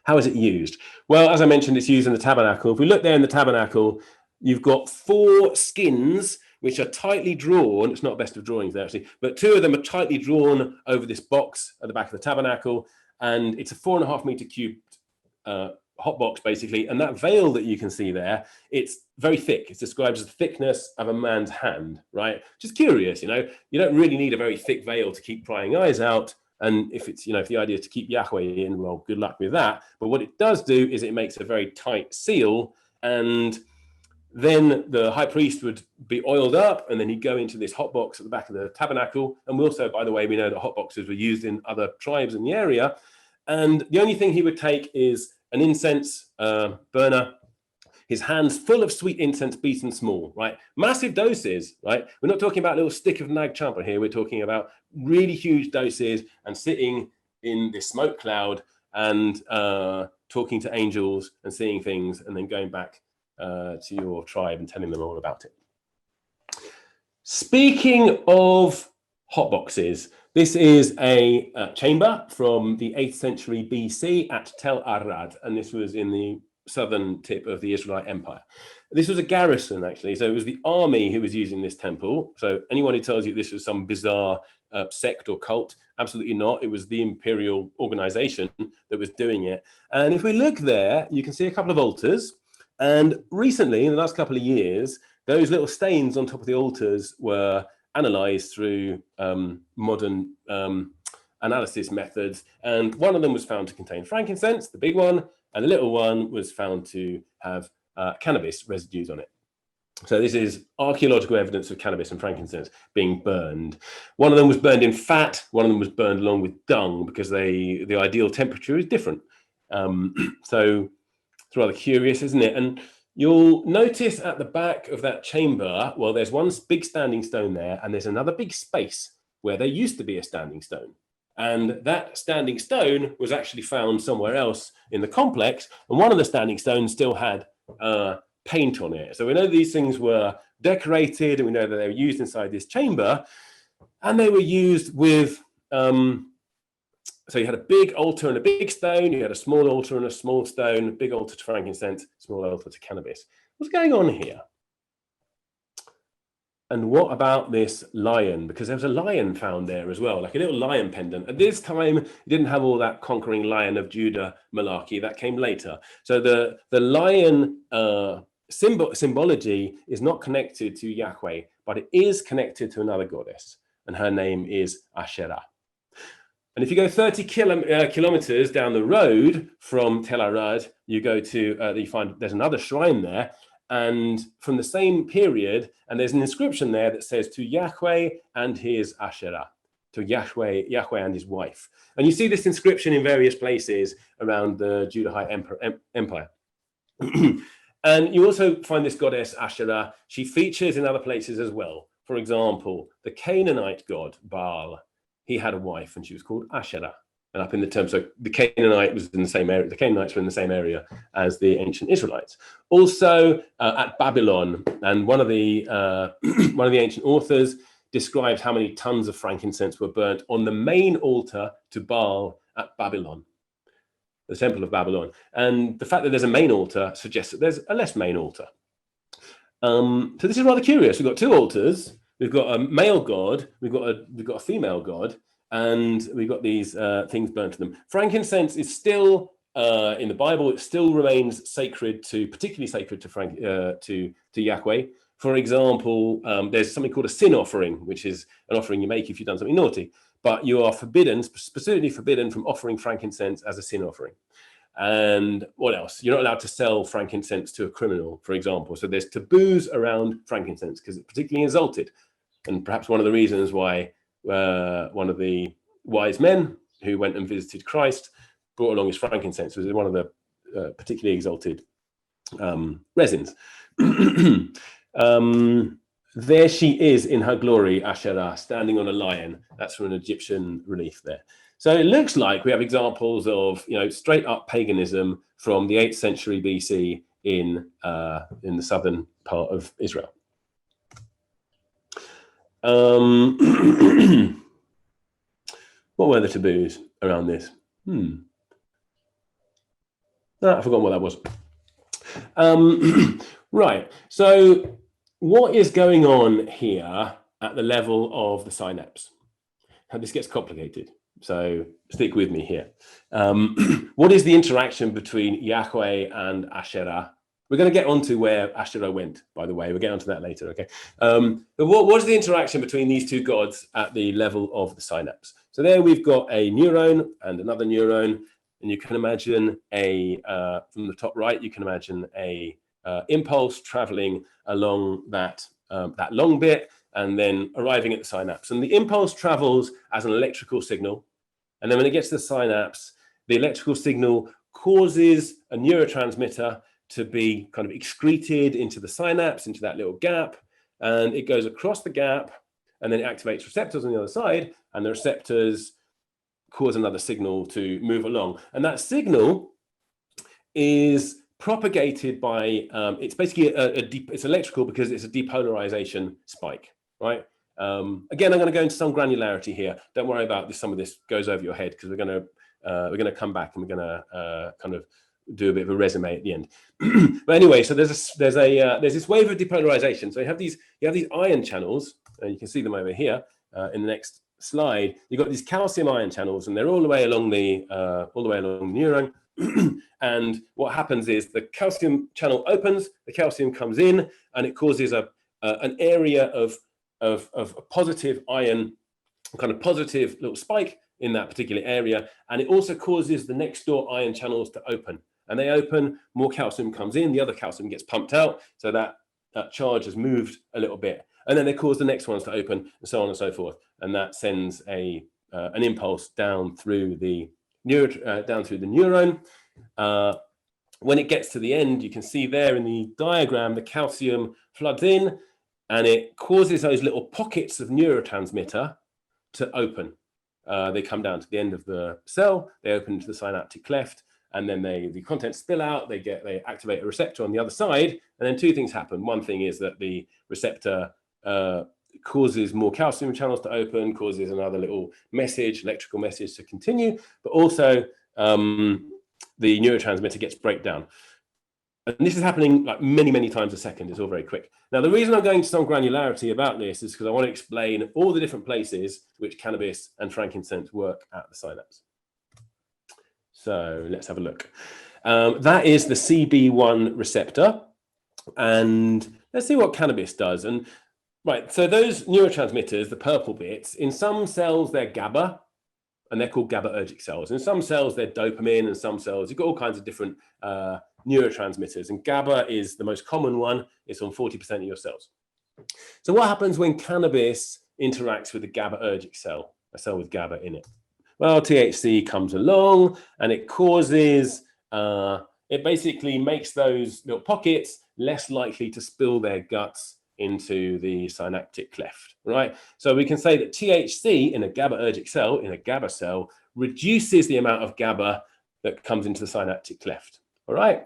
How is it used? Well, as I mentioned, it's used in the tabernacle. If we look there in the tabernacle, you've got 4 skins, which are tightly drawn. It's not best of drawings there, actually, but 2 of them are tightly drawn over this box at the back of the tabernacle. And it's a 4.5 meter cubed hot box, basically. And that veil that you can see there, it's very thick. It's described as the thickness of a man's hand, right? Just curious, you don't really need a very thick veil to keep prying eyes out. And if it's, if the idea is to keep Yahweh in, well, good luck with that. But what it does do is it makes a very tight seal. And then the high priest would be oiled up, and then he'd go into this hot box at the back of the tabernacle. And we also, by the way, we know that hot boxes were used in other tribes in the area. And the only thing he would take is an incense burner, his hands full of sweet incense beaten small, right? Massive doses, right? We're not talking about a little stick of nag champa here. We're talking about really huge doses and sitting in this smoke cloud and talking to angels and seeing things and then going back to your tribe and telling them all about it. Speaking of hot boxes, this is a chamber from the 8th century BC at Tel Arad, and this was in the southern tip of the Israelite Empire. This was a garrison, actually, so it was the army who was using this temple. So anyone who tells you this was some bizarre sect or cult, absolutely not. It was the imperial organization that was doing it. And if we look there, you can see a couple of altars. And recently, in the last couple of years, those little stains on top of the altars were analyzed through modern analysis methods. And one of them was found to contain frankincense, the big one, and the little one was found to have cannabis residues on it. So this is archaeological evidence of cannabis and frankincense being burned. One of them was burned in fat. One of them was burned along with dung because the ideal temperature is different. So It's rather curious, isn't it? And you'll notice at the back of that chamber, well, there's one big standing stone there, and there's another big space where there used to be a standing stone. And that standing stone was actually found somewhere else in the complex. And one of the standing stones still had paint on it. So we know these things were decorated, and we know that they were used inside this chamber. And they were used with, so you had a big altar and a big stone. You had a small altar and a small stone, a big altar to frankincense, small altar to cannabis. What's going on here? And what about this lion? Because there was a lion found there as well, like a little lion pendant. At this time, you didn't have all that conquering Lion of Judah malarkey. That came later. So the lion symbology is not connected to Yahweh, but it is connected to another goddess, and her name is Asherah. And if you go 30 kilometers down the road from Tel Arad, you go to, you find there's another shrine there, and from the same period, and there's an inscription there that says to Yahweh and his Asherah, to Yahweh and his wife. And you see this inscription in various places around the Judahite Empire. And you also find this goddess Asherah. She features in other places as well. For example, the Canaanite god Baal, he had a wife and she was called Asherah. And up in the term, so the Canaanite was in the same area. The Canaanites were in the same area as the ancient Israelites. Also at Babylon, and one of the ancient authors describes how many tons of frankincense were burnt on the main altar to Baal at Babylon, the Temple of Babylon. And the fact that there's a main altar suggests that there's a less main altar. So this is rather curious. We've got two altars. We've got a male god. We've got a female god. And we've got these things burnt to them. Frankincense is still in the Bible. It still remains sacred particularly sacred to Yahweh. For example, there's something called a sin offering, which is an offering you make if you've done something naughty. But you are specifically forbidden from offering frankincense as a sin offering. And what else? You're not allowed to sell frankincense to a criminal, for example. So there's taboos around frankincense because it's particularly exalted. And perhaps one of the reasons why one of the wise men who went and visited Christ brought along his frankincense was one of the particularly exalted resins. There she is in her glory, Asherah, standing on a lion. That's from an Egyptian relief there. So it looks like we have examples of, straight up paganism from the 8th century BC in the southern part of Israel. What were the taboos around this? I've forgotten what that was. Right. So what is going on here at the level of the synapse? Now this gets complicated. So stick with me here. What is the interaction between Yahweh and Asherah? We're going to get onto where Asherah went, by the way. We'll get onto that later, okay? But what is the interaction between these two gods at the level of the synapse? So there we've got a neuron and another neuron, and you can imagine from the top right, you can imagine a impulse traveling along that long bit and then arriving at the synapse. And the impulse travels as an electrical signal. And then when it gets to the synapse, the electrical signal causes a neurotransmitter to be kind of excreted into the synapse, into that little gap, and it goes across the gap, and then it activates receptors on the other side, and the receptors cause another signal to move along. And that signal is propagated by, it's basically it's electrical because it's a depolarization spike, right? Again, I'm going to go into some granularity here. Don't worry about this. Some of this goes over your head because we're going to come back and we're going to kind of do a bit of a resume at the end. But anyway, so there's this wave of depolarization. So you have these ion channels, and you can see them over here in the next slide. You've got these calcium ion channels, and they're all the way along the neuron. And what happens is the calcium channel opens, the calcium comes in, and it causes an area of a positive ion, kind of positive little spike in that particular area, and it also causes the next door ion channels to open. And they open, more calcium comes in, the other calcium gets pumped out, so that charge has moved a little bit. And then they cause the next ones to open, and so on and so forth. And that sends an impulse down through the neuron. when it gets to the end, you can see there in the diagram, the calcium floods in and it causes those little pockets of neurotransmitter to open. They come down to the end of the cell, they open into the synaptic cleft, and then the contents spill out, they activate a receptor on the other side, and then two things happen. One thing is that the receptor causes more calcium channels to open, causes another little message, electrical message to continue, but also the neurotransmitter gets breakdown. And this is happening like many, many times a second. It's all very quick. Now, the reason I'm going to some granularity about this is because I want to explain all the different places which cannabis and frankincense work at the synapse. So let's have a look. That is the CB1 receptor. And let's see what cannabis does. And right, so those neurotransmitters, the purple bits, in some cells, they're GABA, and they're called GABAergic cells. In some cells, they're dopamine, and some cells, you've got all kinds of different neurotransmitters. And GABA is the most common one. It's on 40% of your cells. So what happens when cannabis interacts with a GABAergic cell, a cell with GABA in it? Well, THC comes along and it causes, it basically makes those little pockets less likely to spill their guts into the synaptic cleft, right? So we can say that THC in a GABAergic cell, in a GABA cell, reduces the amount of GABA that comes into the synaptic cleft, all right?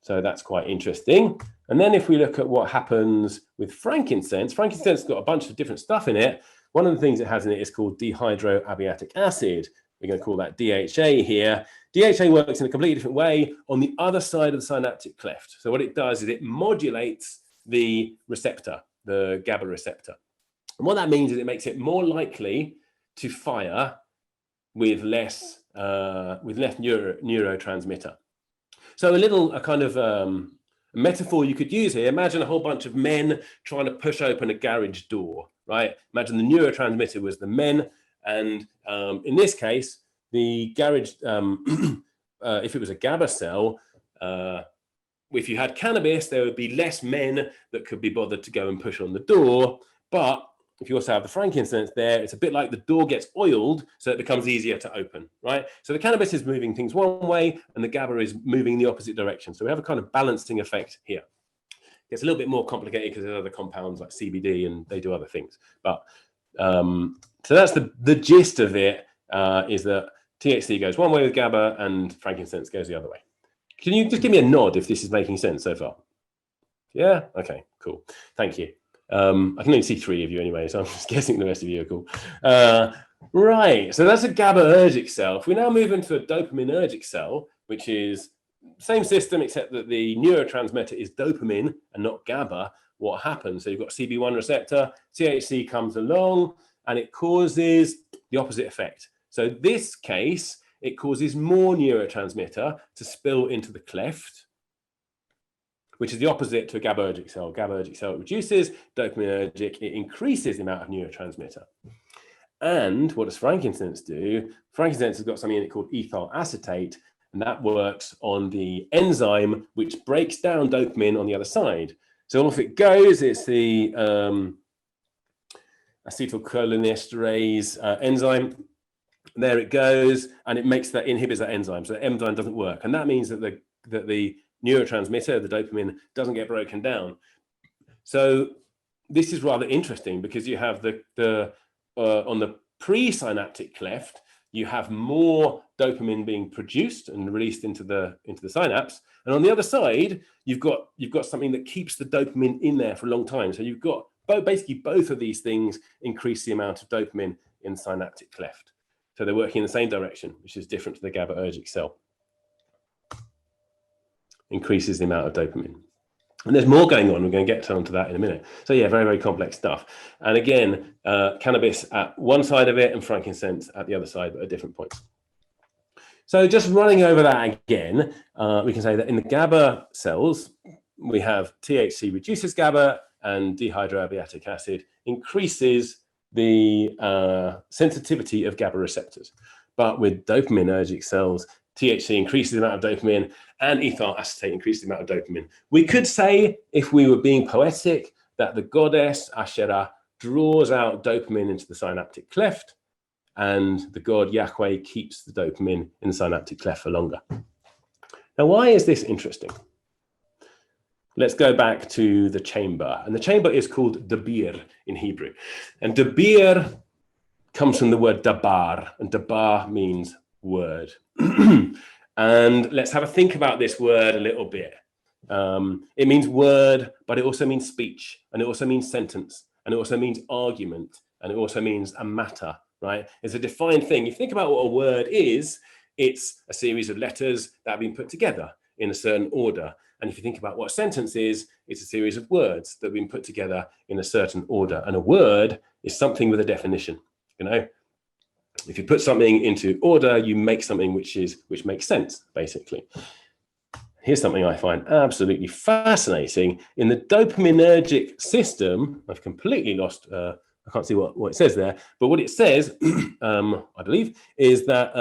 So that's quite interesting. And then if we look at what happens with frankincense, frankincense has got a bunch of different stuff in it. One of the things it has in it is called dihydroabiatic acid. We're going to call that DHA here. DHA works in a completely different way on the other side of the synaptic cleft. So what it does is it modulates the receptor, the GABA receptor. And what that means is it makes it more likely to fire with less neurotransmitter. So a kind of metaphor you could use here. Imagine a whole bunch of men trying to push open a garage door, right? Imagine the neurotransmitter was the men. And in this case, the garage, if it was a GABA cell, if you had cannabis, there would be less men that could be bothered to go and push on the door. But if you also have the frankincense there, it's a bit like the door gets oiled, so it becomes easier to open, right? So the cannabis is moving things one way, and the GABA is moving in the opposite direction. So we have a kind of balancing effect here. It's a little bit more complicated because there's other compounds like CBD, and they do other things. But so that's the gist of it, is that THC goes one way with GABA, and frankincense goes the other way. Can you just give me a nod if this is making sense so far? Yeah? Okay, cool. Thank you. I can only see 3 of you anyway, so I'm just guessing the rest of you are cool. Right, so that's a GABAergic cell. If we now move into a dopaminergic cell, which is same system except that the neurotransmitter is dopamine and not GABA, what happens? So you've got CB1 receptor, THC comes along, and it causes the opposite effect. So this case, it causes more neurotransmitter to spill into the cleft, which is the opposite to a GABAergic cell. GABAergic cell reduces, dopaminergic, it increases the amount of neurotransmitter. And what does frankincense do? Frankincense has got something in it called ethyl acetate, and that works on the enzyme which breaks down dopamine on the other side. So off it goes, it's the acetylcholinesterase enzyme. There it goes, and it inhibits that enzyme. So the enzyme doesn't work, and that means that the neurotransmitter, the dopamine, doesn't get broken down. So this is rather interesting because you have on the presynaptic cleft, you have more dopamine being produced and released into the synapse, and on the other side, you've got something that keeps the dopamine in there for a long time. So you've got basically both of these things increase the amount of dopamine in the synaptic cleft. So they're working in the same direction, which is different to the GABAergic cell. Increases the amount of dopamine. And there's more going on. We're going to get onto that in a minute. So yeah, very, very complex stuff. And again, cannabis at one side of it and frankincense at the other side, but at different points. So just running over that again, we can say that in the GABA cells, we have THC reduces GABA and dihydroabiatic acid increases the sensitivity of GABA receptors. But with dopaminergic cells, THC increases the amount of dopamine and ethyl acetate increases the amount of dopamine. We could say, if we were being poetic, that the goddess Asherah draws out dopamine into the synaptic cleft, and the god Yahweh keeps the dopamine in the synaptic cleft for longer. Now, why is this interesting? Let's go back to the chamber. And the chamber is called dabir in Hebrew. And dabir comes from the word dabar, and dabar means word. And let's have a think about this word a little bit. It means word, but it also means speech, and it also means sentence, and it also means argument, and it also means a matter, right? It's a defined thing. If you think about what a word is, it's a series of letters that have been put together in a certain order. And if you think about what a sentence is, it's a series of words that have been put together in a certain order. And a word is something with a definition, you know? If you put something into order, you make something which makes sense, basically. Here's something I find absolutely fascinating. In the dopaminergic system, I've completely lost, I can't see what it says there, but what it says, I believe, is that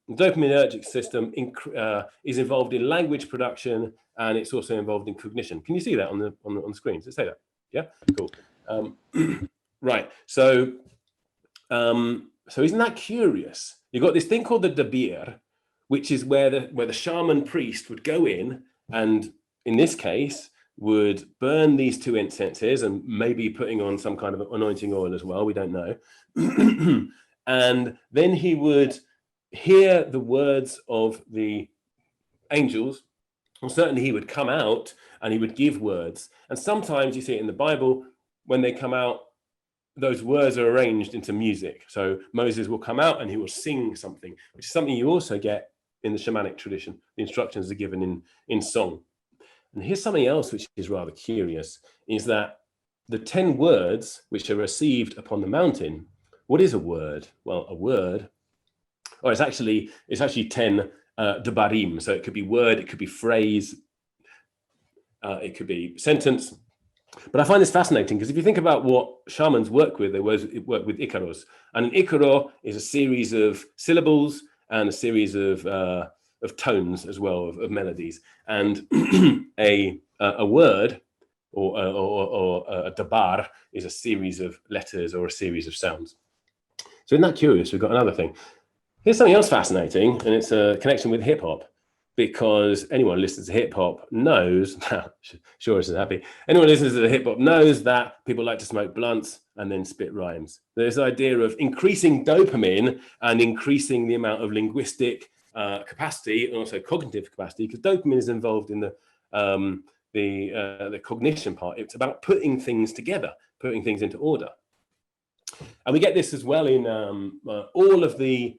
the dopaminergic system is involved in language production, and it's also involved in cognition. Can you see that on the screen? Does it say that? Yeah, cool. Right, so isn't that curious? You've got this thing called the dabir, which is where the shaman priest would go in and, in this case, would burn these 2 incenses and maybe putting on some kind of anointing oil as well, we don't know. And then he would hear the words of the angels, or certainly he would come out and he would give words. And sometimes you see it in the Bible, when they come out, those words are arranged into music. So Moses will come out and he will sing something, which is something you also get in the shamanic tradition. The instructions are given in song. And here's something else which is rather curious, is that the 10 words which are received upon the mountain, what is a word? Well, a word, or it's actually 10 dabarim. So it could be word, it could be phrase, it could be sentence. But I find this fascinating because if you think about what shamans work with, they work with ikaros. And an ikaro is a series of syllables and a series of tones as well, of melodies. And a word or a dabar is a series of letters or a series of sounds. So isn't that curious? We've got another thing. Here's something else fascinating, and it's a connection with hip hop. Because anyone who listens to hip hop knows, sure isn't happy, anyone who listens to hip hop knows that people like to smoke blunts and then spit rhymes. There's the idea of increasing dopamine and increasing the amount of linguistic capacity and also cognitive capacity, because dopamine is involved in the cognition part. It's about putting things together, putting things into order. And we get this as well in all of the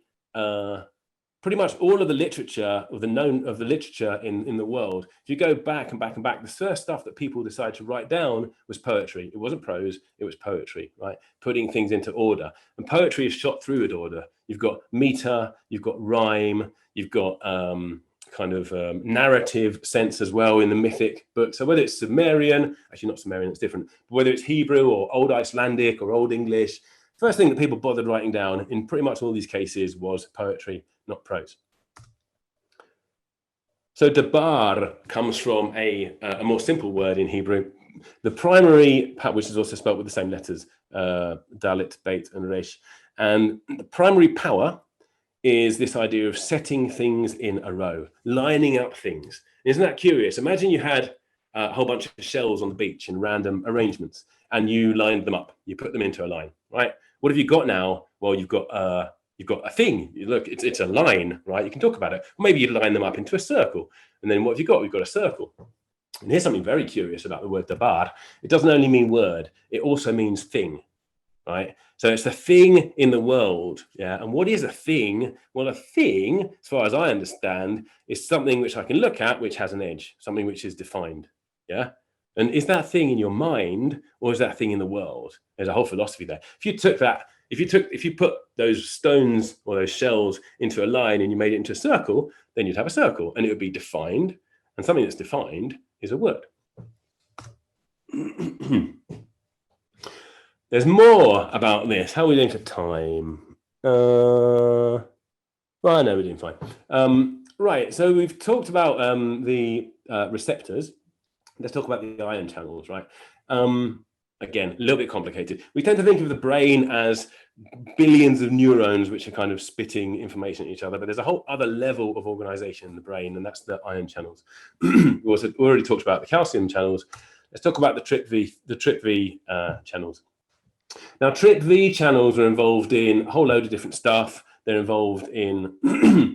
pretty much all of the literature, of the literature in the world. If you go back and back and back, the first stuff that people decided to write down was poetry. It wasn't prose, it was poetry, right? Putting things into order. And poetry is shot through with order. You've got meter, you've got rhyme, you've got narrative sense as well in the mythic book. So whether it's Sumerian, actually not Sumerian, it's different, but whether it's Hebrew or Old Icelandic or Old English, first thing that people bothered writing down in pretty much all these cases was poetry, not prose. So dabar comes from a more simple word in Hebrew. The primary, which is also spelled with the same letters, dalit, beit, and resh. And the primary power is this idea of setting things in a row, lining up things. Isn't that curious? Imagine you had a whole bunch of shells on the beach in random arrangements, and you lined them up. You put them into a line, right? What have you got now? Well, you've got a thing. Look, it's a line, right? You can talk about it. Or maybe you line them up into a circle. And then what have you got? We've got a circle. And here's something very curious about the word dabar. It doesn't only mean word, it also means thing, right? So it's a thing in the world, yeah? And what is a thing? Well, a thing, as far as I understand, is something which I can look at, which has an edge, something which is defined, yeah? And is that thing in your mind, or is that thing in the world? There's a whole philosophy there. If you put those stones or those shells into a line and you made it into a circle, then you'd have a circle and it would be defined. And something that's defined is a word. There's more about this. How are we doing for time? Well, no, we're doing fine. Right, so we've talked about the receptors. Let's talk about the ion channels, right? again, a little bit complicated. We tend to think of the brain as billions of neurons which are kind of spitting information at each other, but there's a whole other level of organization in the brain, and that's the ion channels. We also already talked about the calcium channels. Let's talk about the TRPV channels. Now, TRPV channels are involved in a whole load of different stuff. They're involved in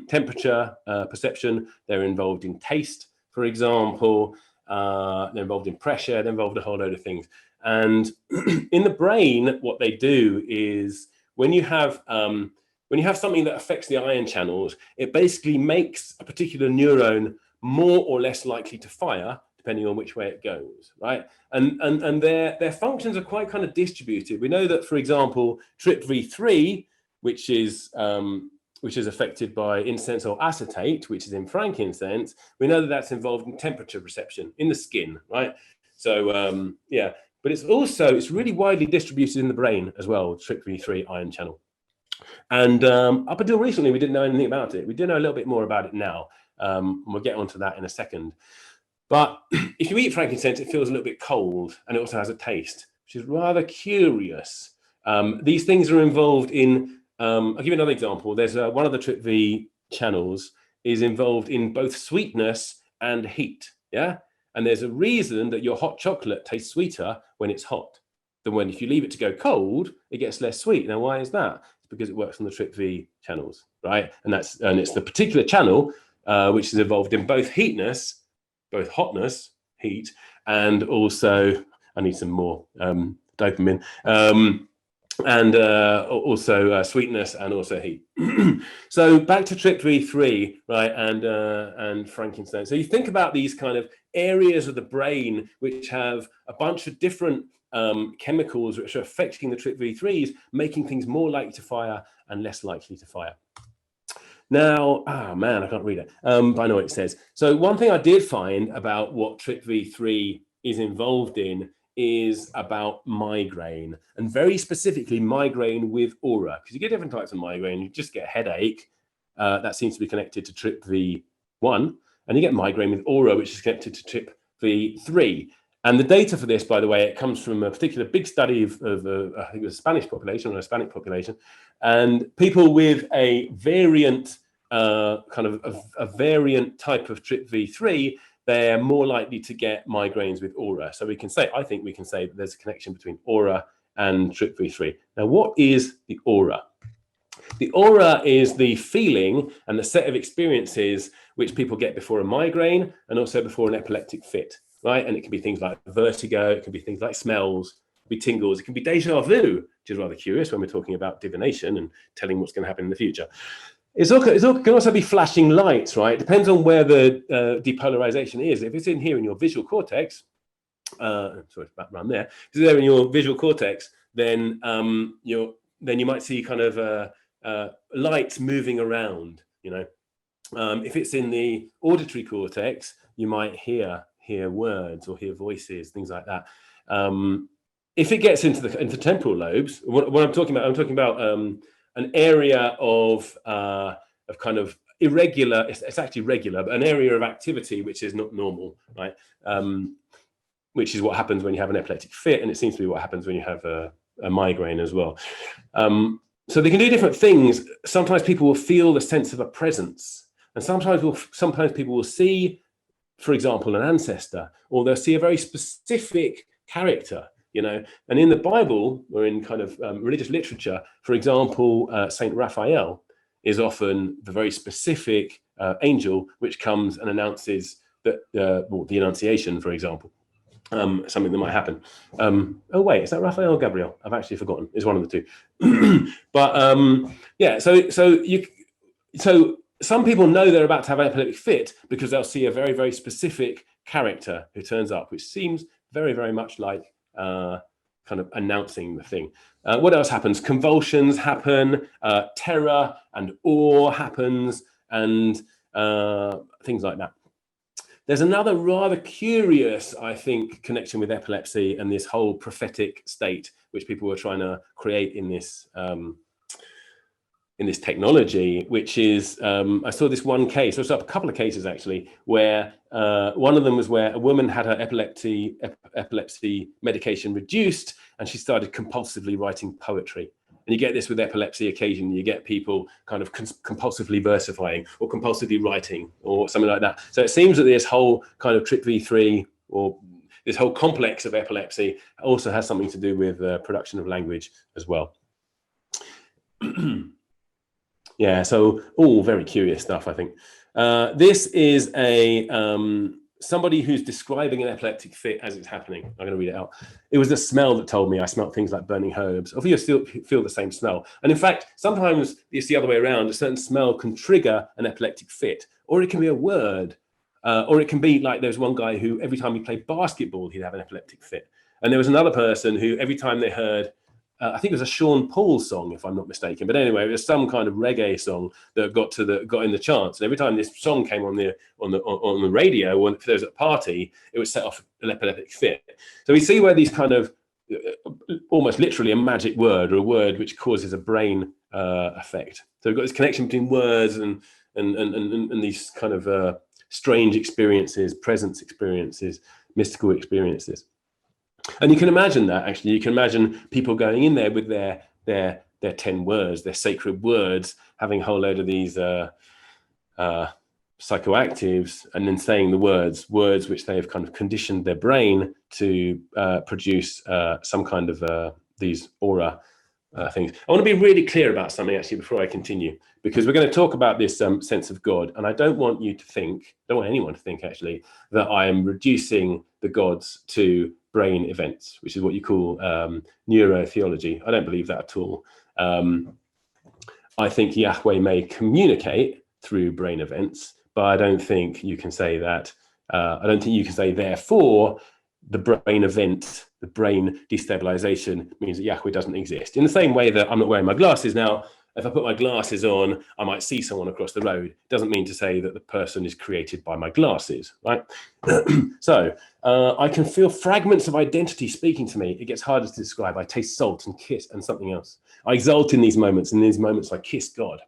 temperature perception. They're involved in taste, for example. They're involved in pressure. They're involved in a whole load of things. And in the brain, what they do is when you have something that affects the ion channels, it basically makes a particular neuron more or less likely to fire, depending on which way it goes, right? And their functions are quite kind of distributed. We know that, for example, TRPV3, which is affected by incense or acetate, which is in frankincense, we know that that's involved in temperature perception in the skin, right? So yeah, but it's really widely distributed in the brain as well, TRPV3 ion channel. And up until recently, we didn't know anything about it. We do know a little bit more about it now. And we'll get onto that in a second. But if you eat frankincense, it feels a little bit cold, and it also has a taste, which is rather curious. These things are involved in, I'll give you another example. There's one of the TRPV channels is involved in both sweetness and heat, yeah? And there's a reason that your hot chocolate tastes sweeter when it's hot than when if you leave it to go cold, it gets less sweet. Now, why is that? It's because it works on the TRPV channels, right? And it's the particular channel which is involved in both both hotness, heat, and also, I need some more dopamine, and also sweetness and also heat. So back to TRPV3, right, and frankincense. So you think about these kind of areas of the brain which have a bunch of different chemicals which are affecting the TRPV3s, making things more likely to fire and less likely to fire. Now, oh man, I can't read it, but I know what it says. So one thing I did find about what TRPV3 is involved in is about migraine, and very specifically migraine with aura, because you get different types of migraine. You just get a headache, that seems to be connected to TRPV1, and you get migraine with aura, which is connected to TRPV3. And the data for this, by the way, it comes from a particular big study of I think it was a Spanish population or a Hispanic population, and people with a variant a variant type of TRPV3, they're more likely to get migraines with aura. So I think we can say that there's a connection between aura and TRPV3. Now, what is the aura? The aura is the feeling and the set of experiences which people get before a migraine and also before an epileptic fit, right? And it can be things like vertigo, it can be things like smells, it can be tingles, it can be deja vu, which is rather curious when we're talking about divination and telling what's going to happen in the future. It can also be flashing lights, right? It depends on where the depolarization is. If it's in here in your visual cortex, sorry, it's back around there. If it's there in your visual cortex, then you might see kind of lights moving around, you know. If it's in the auditory cortex, you might hear words or hear voices, things like that. If it gets into the temporal lobes, what I'm talking about an area of kind of irregular, it's actually regular, but an area of activity which is not normal, right? Which is what happens when you have an epileptic fit, and it seems to be what happens when you have a migraine as well. So they can do different things. Sometimes people will feel the sense of a presence, and sometimes people will see, for example, an ancestor, or they'll see a very specific character, you know. And in the Bible, or in kind of religious literature, for example, Saint Raphael is often the very specific angel which comes and announces that the Annunciation, for example. Something that might happen. Oh wait, is that Raphael or Gabriel? I've actually forgotten. It's one of the two. But yeah, so some people know they're about to have an epileptic fit because they'll see a very, very specific character who turns up, which seems very, very much like kind of announcing the thing. What else happens? Convulsions happen, terror and awe happens, and things like that. There's another rather curious, I think, connection with epilepsy and this whole prophetic state, which people were trying to create in this this technology, which is, I saw this one case, I saw a couple of cases actually, where one of them was where a woman had her epilepsy medication reduced, and she started compulsively writing poetry. And you get this with epilepsy occasionally. You get people kind of compulsively versifying or compulsively writing or something like that. So it seems that this whole kind of TRPV3 or this whole complex of epilepsy also has something to do with production of language as well. Yeah, so all very curious stuff, I think. This is a somebody who's describing an epileptic fit as it's happening. I'm going to read it out. It was the smell that told me. I smelt things like burning herbs. Or you still feel the same smell. And in fact, sometimes it's the other way around. A certain smell can trigger an epileptic fit, or it can be a word, or it can be like there's one guy who every time he played basketball, he'd have an epileptic fit. And there was another person who every time they heard, I think it was a Sean Paul song, if I'm not mistaken. But anyway, it was some kind of reggae song that got in the charts. And every time this song came on the radio, or if there was a party, it would set off an epileptic fit. So we see where these kind of almost literally a magic word, or a word which causes a brain effect. So we've got this connection between words and these kind of strange experiences, presence experiences, mystical experiences. And you can imagine that, actually. You can imagine people going in there with their 10 words, their sacred words, having a whole load of these psychoactives, and then saying the words which they have kind of conditioned their brain to produce some kind of these aura things. I want to be really clear about something, actually, before I continue, because we're going to talk about this sense of God. And I don't want anyone to think, actually, that I am reducing the gods to brain events, which is what you call neurotheology. I don't believe that at all. I think Yahweh may communicate through brain events, but I don't think you can say that. I don't think you can say, therefore, the brain event, the brain destabilization means that Yahweh doesn't exist. In the same way that I'm not wearing my glasses now, if I put my glasses on, I might see someone across the road. It doesn't mean to say that the person is created by my glasses, right? So I can feel fragments of identity speaking to me. It gets harder to describe. I taste salt and kiss and something else. I exult in these moments. In these moments, I kiss God.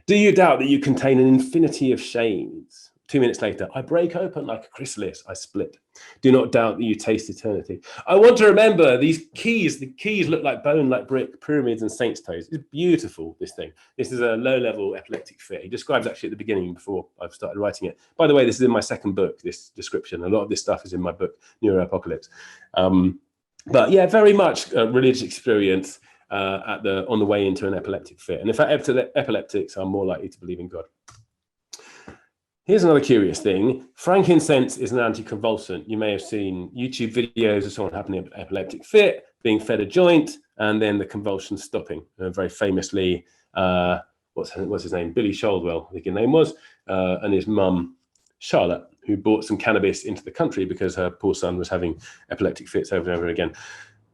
Do you doubt that you contain an infinity of shades? 2 minutes later, I break open like a chrysalis, I split. Do not doubt that you taste eternity. I want to remember these keys. The keys look like bone, like brick, pyramids and saints' toes. It's beautiful, this thing. This is a low-level epileptic fit. He describes actually at the beginning before I've started writing it. By the way, this is in my second book, this description. A lot of this stuff is in my book, Neuroapocalypse. But yeah, very much a religious experience on the way into an epileptic fit. And in fact, epileptics are more likely to believe in God. Here's another curious thing. Frankincense is an anticonvulsant. You may have seen YouTube videos of someone having an epileptic fit, being fed a joint, and then the convulsions stopping. Very famously, what's his name? Billy Shaldwell, I think his name was, and his mum, Charlotte, who brought some cannabis into the country because her poor son was having epileptic fits over and over again.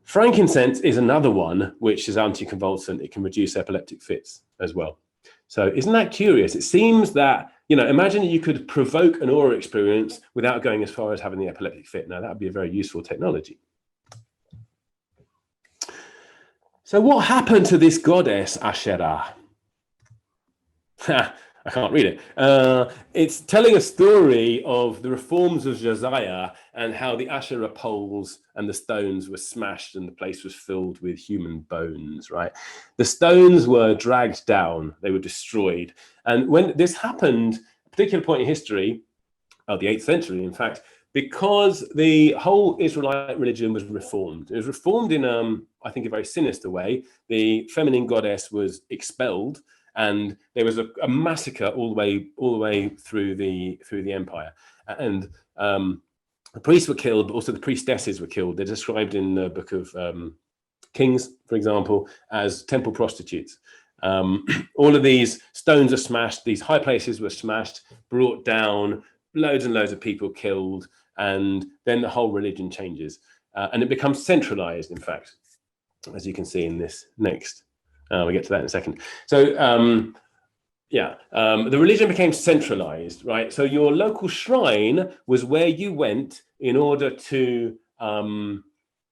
Frankincense is another one which is anticonvulsant. It can reduce epileptic fits as well. So isn't that curious? It seems that, imagine that you could provoke an aura experience without going as far as having the epileptic fit. Now, that would be a very useful technology. So what happened to this goddess, Asherah? I can't read it. It's telling a story of the reforms of Josiah and how the Asherah poles and the stones were smashed and the place was filled with human bones, right? The stones were dragged down, they were destroyed. And when this happened, a particular point in history, the 8th century, in fact, because the whole Israelite religion was reformed. It was reformed in, I think, a very sinister way. The feminine goddess was expelled, and there was a massacre all the way through the empire, and the priests were killed, but also the priestesses were killed. They're described in the book of Kings, for example, as temple prostitutes. All of these stones are smashed. These high places were smashed, brought down, loads and loads of people killed, and then the whole religion changes, and it becomes centralized. In fact, as you can see in this next. We'll get to that in a second. So, the religion became centralized, right? So your local shrine was where you went in order to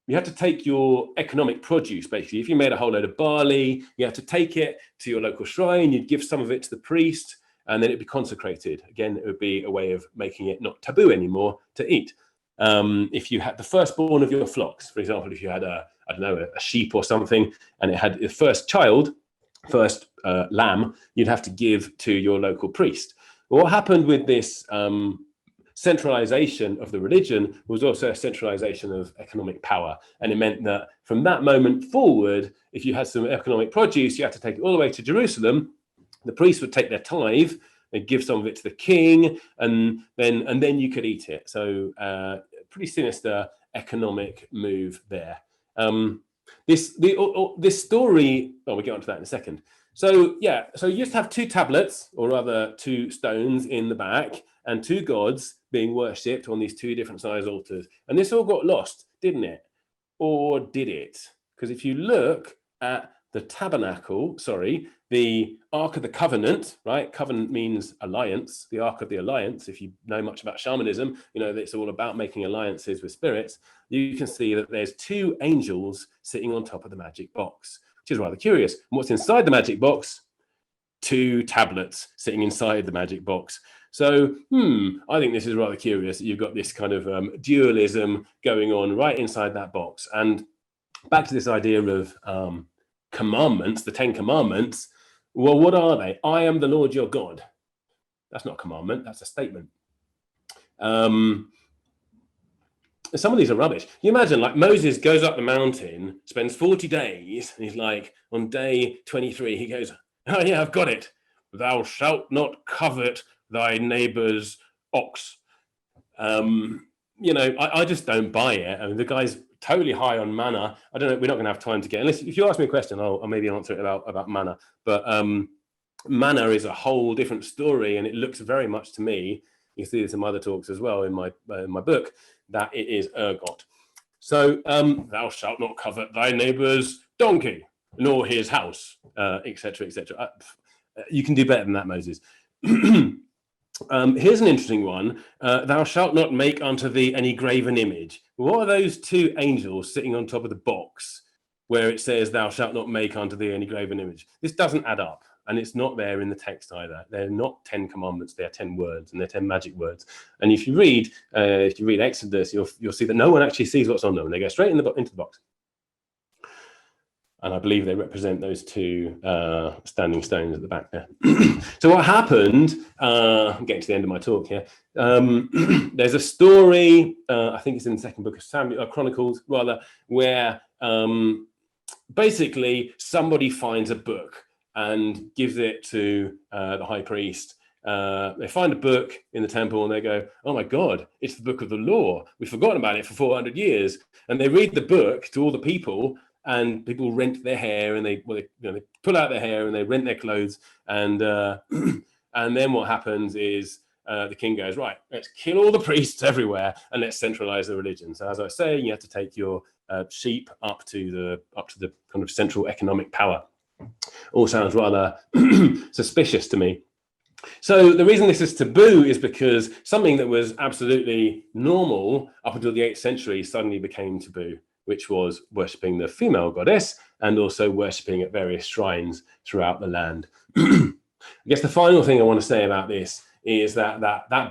you had to take your economic produce, basically. If you made a whole load of barley, you had to take it to your local shrine, you'd give some of it to the priest, and then it'd be consecrated. Again, it would be a way of making it not taboo anymore to eat. If you had the firstborn of your flocks, for example, if you had a sheep or something, and it had the first lamb, you'd have to give to your local priest. Well, what happened with this centralization of the religion was also a centralization of economic power. And it meant that from that moment forward, if you had some economic produce, you had to take it all the way to Jerusalem. The priests would take their tithe, they'd give some of it to the king, and then you could eat it. So pretty sinister economic move there. This story, we'll get onto that in a second. So yeah, so you used to have two tablets, or rather two stones in the back, and two gods being worshipped on these two different size altars. And this all got lost, didn't it? Or did it? Because if you look at the tabernacle, the Ark of the Covenant, right? Covenant means alliance, the Ark of the Alliance. If you know much about shamanism, you know that it's all about making alliances with spirits. You can see that there's two angels sitting on top of the magic box, which is rather curious. And what's inside the magic box? Two tablets sitting inside the magic box. So, I think this is rather curious that you've got this kind of dualism going on right inside that box. And back to this idea of commandments, the 10 commandments. Well, what are they? I am the Lord your God. That's not a commandment, that's a statement. Some of these are rubbish. You imagine, like, Moses goes up the mountain, spends 40 days, and he's like, on day 23, he goes, oh yeah, I've got it. Thou shalt not covet thy neighbor's ox. I just don't buy it. I mean, the guy's totally high on manna. I don't know, we're not going to have time to get, unless if you ask me a question, I'll maybe answer it about manna. But manna is a whole different story, and it looks very much to me, you see this in my other talks as well in my book, that it is ergot. So thou shalt not covet thy neighbor's donkey, nor his house, etc., etc. You can do better than that, Moses. Here's an interesting one. Thou shalt not make unto thee any graven image. What are those two angels sitting on top of the box where it says thou shalt not make unto thee any graven image? This doesn't add up, and it's not there in the text either. They're not 10 commandments, they're 10 words, and they're 10 magic words. And if you read Exodus, you'll see that no one actually sees what's on them, and they go straight into the box. And I believe they represent those two standing stones at the back there. So what happened, I'm getting to the end of my talk here. There's a story, I think it's in the second book of Samuel, Chronicles, rather, where basically somebody finds a book and gives it to the high priest. They find a book in the temple and they go, oh my God, it's the book of the law. We've forgotten about it for 400 years. And they read the book to all the people, and people rent their hair, and they pull out their hair and they rent their clothes. And then what happens is the king goes, right, let's kill all the priests everywhere and let's centralize the religion. So as I was saying, you have to take your sheep up to the kind of central economic power. All sounds rather suspicious to me. So the reason this is taboo is because something that was absolutely normal up until the 8th century suddenly became taboo, which was worshipping the female goddess and also worshipping at various shrines throughout the land. I guess the final thing I want to say about this is that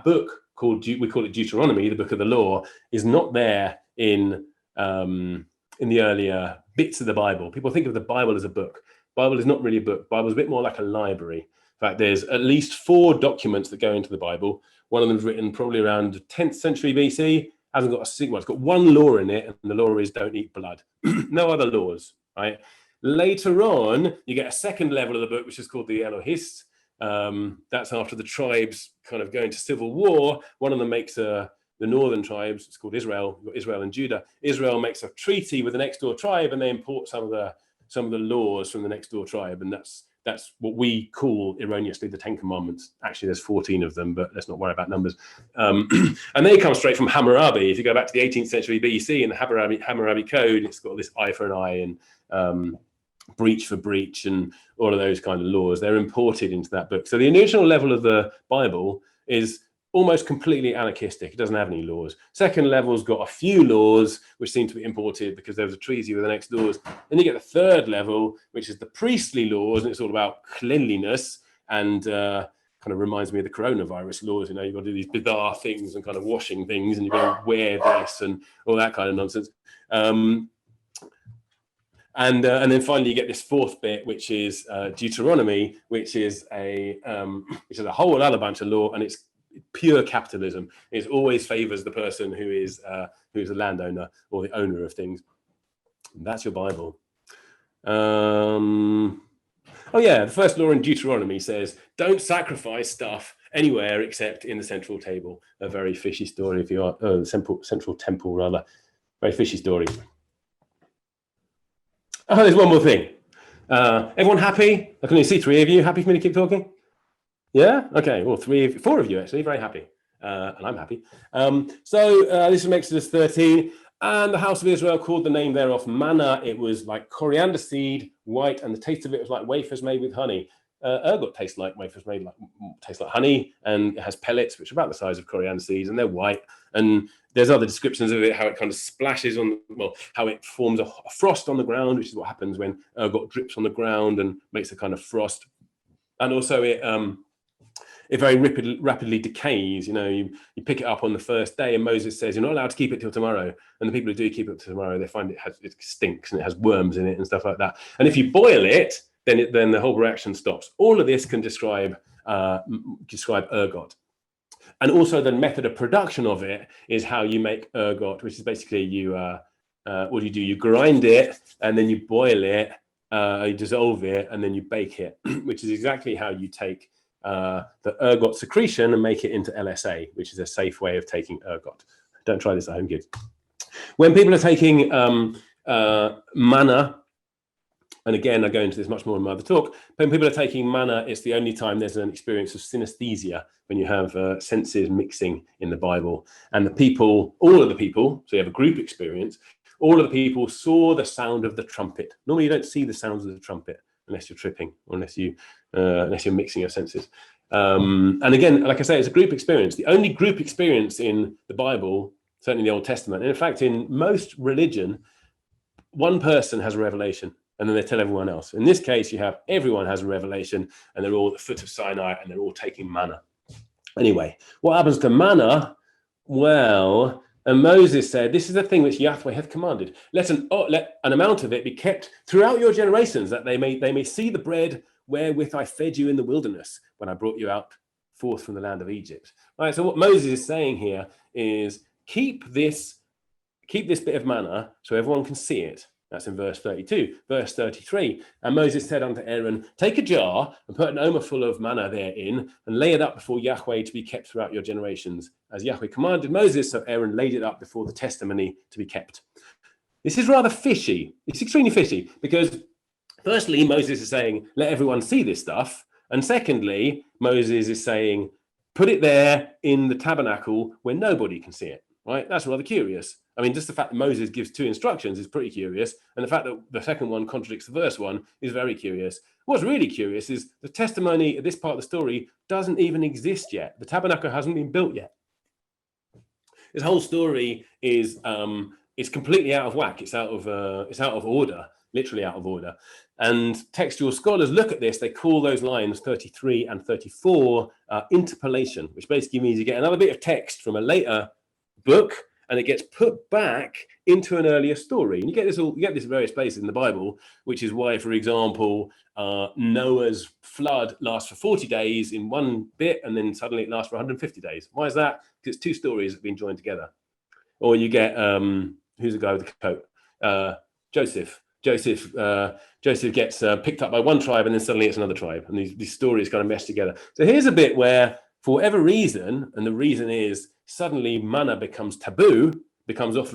book we call it Deuteronomy, the book of the law, is not there in the earlier bits of the Bible. People think of the Bible as a book. Bible is not really a book. Bible is a bit more like a library. In fact, there's at least 4 documents that go into the Bible. One of them is written probably around the 10th century BC. Hasn't got a single. It's got one law in it, and the law is don't eat blood. No other laws, right? Later on, you get a second level of the book, which is called the Elohist. That's after the tribes kind of go into civil war. One of them makes the northern tribes. It's called Israel. You've got Israel and Judah. Israel makes a treaty with the next door tribe, and they import some of the laws from the next door tribe, and that's what we call erroneously the 10 Commandments. Actually, there's 14 of them, but let's not worry about numbers. And they come straight from Hammurabi. If you go back to the 18th century BC in the Hammurabi Code, it's got this eye for an eye and breach for breach and all of those kind of laws. They're imported into that book. So the original level of the Bible is almost completely anarchistic. It doesn't have any laws. Second level's got a few laws which seem to be imported because there was a treaty with the next doors. Then you get the third level, which is the priestly laws, and it's all about cleanliness and kind of reminds me of the coronavirus laws. You know, you've got to do these bizarre things and kind of washing things, and you've got to wear this and all that kind of nonsense. And then finally you get this fourth bit, which is Deuteronomy, which is a whole other bunch of law, and it's pure capitalism. It always favors the person who's the landowner or the owner of things. That's your Bible. Oh yeah, the first law in Deuteronomy says, don't sacrifice stuff anywhere except in the central table. A very fishy story, if you are central temple rather. Very fishy story. Oh, there's one more thing. Everyone happy? I can only see 3 of you. Happy for me to keep talking? Yeah? Okay. Well, 4 of you actually. Very happy. And I'm happy. This is from Exodus 13. And the house of Israel called the name thereof manna. It was like coriander seed, white, and the taste of it was like wafers made with honey. Ergot tastes like wafers taste like honey, and it has pellets which are about the size of coriander seeds, and they're white. And there's other descriptions of it, how it kind of splashes on, how it forms a frost on the ground, which is what happens when ergot drips on the ground and makes a kind of frost. And also it very rapidly decays. You know, you pick it up on the first day, and Moses says you're not allowed to keep it till tomorrow. And the people who do keep it till tomorrow, they find it stinks and it has worms in it and stuff like that. And if you boil it, then the whole reaction stops. All of this can describe ergot. And also the method of production of it is how you make ergot, which is basically what do you do? You grind it and then you boil it, you dissolve it, and then you bake it, which is exactly how you take the ergot secretion and make it into LSA, which is a safe way of taking ergot. Don't try this at home, kids. When people are taking manna, and again, I go into this much more in my other talk, when people are taking manna, it's the only time there's an experience of synesthesia, when you have senses mixing in the Bible. And all of the people, so you have a group experience, all of the people saw the sound of the trumpet. Normally you don't see the sounds of the trumpet unless you're tripping, or unless you're mixing your senses. And again, like I say, it's a group experience. The only group experience in the Bible, certainly in the Old Testament, and in fact, in most religion, one person has a revelation, and then they tell everyone else. In this case, you have everyone has a revelation, and they're all at the foot of Sinai, and they're all taking manna. Anyway, what happens to manna? Well, and Moses said, this is the thing which Yahweh hath commanded. Let an amount of it be kept throughout your generations, that they may see the bread wherewith I fed you in the wilderness when I brought you out forth from the land of Egypt. Right, so what Moses is saying here is keep this bit of manna so everyone can see it. That's in verse 32. Verse 33, and Moses said unto Aaron, take a jar and put an omer full of manna therein, and lay it up before Yahweh to be kept throughout your generations. As Yahweh commanded Moses, so Aaron laid it up before the testimony to be kept. This is rather fishy. It's extremely fishy, because firstly, Moses is saying, let everyone see this stuff. And secondly, Moses is saying, put it there in the tabernacle where nobody can see it. Right? That's rather curious. I mean, just the fact that Moses gives 2 instructions is pretty curious. And the fact that the second one contradicts the first one is very curious. What's really curious is the testimony at this part of the story doesn't even exist yet. The tabernacle hasn't been built yet. This whole story is completely out of whack. It's out of order, literally out of order. And textual scholars look at this. They call those lines 33 and 34 interpolation, which basically means you get another bit of text from a later book, and it gets put back into an earlier story. And you get this in various places in the Bible, which is why, for example, Noah's flood lasts for 40 days in one bit, and then suddenly it lasts for 150 days. Why is that? Because it's 2 stories that have been joined together. Or you get who's the guy with the coat? Joseph. Joseph gets picked up by one tribe, and then suddenly it's another tribe, and these stories kind of mesh together. So here's a bit where, for whatever reason, and the reason is suddenly manna becomes taboo, becomes off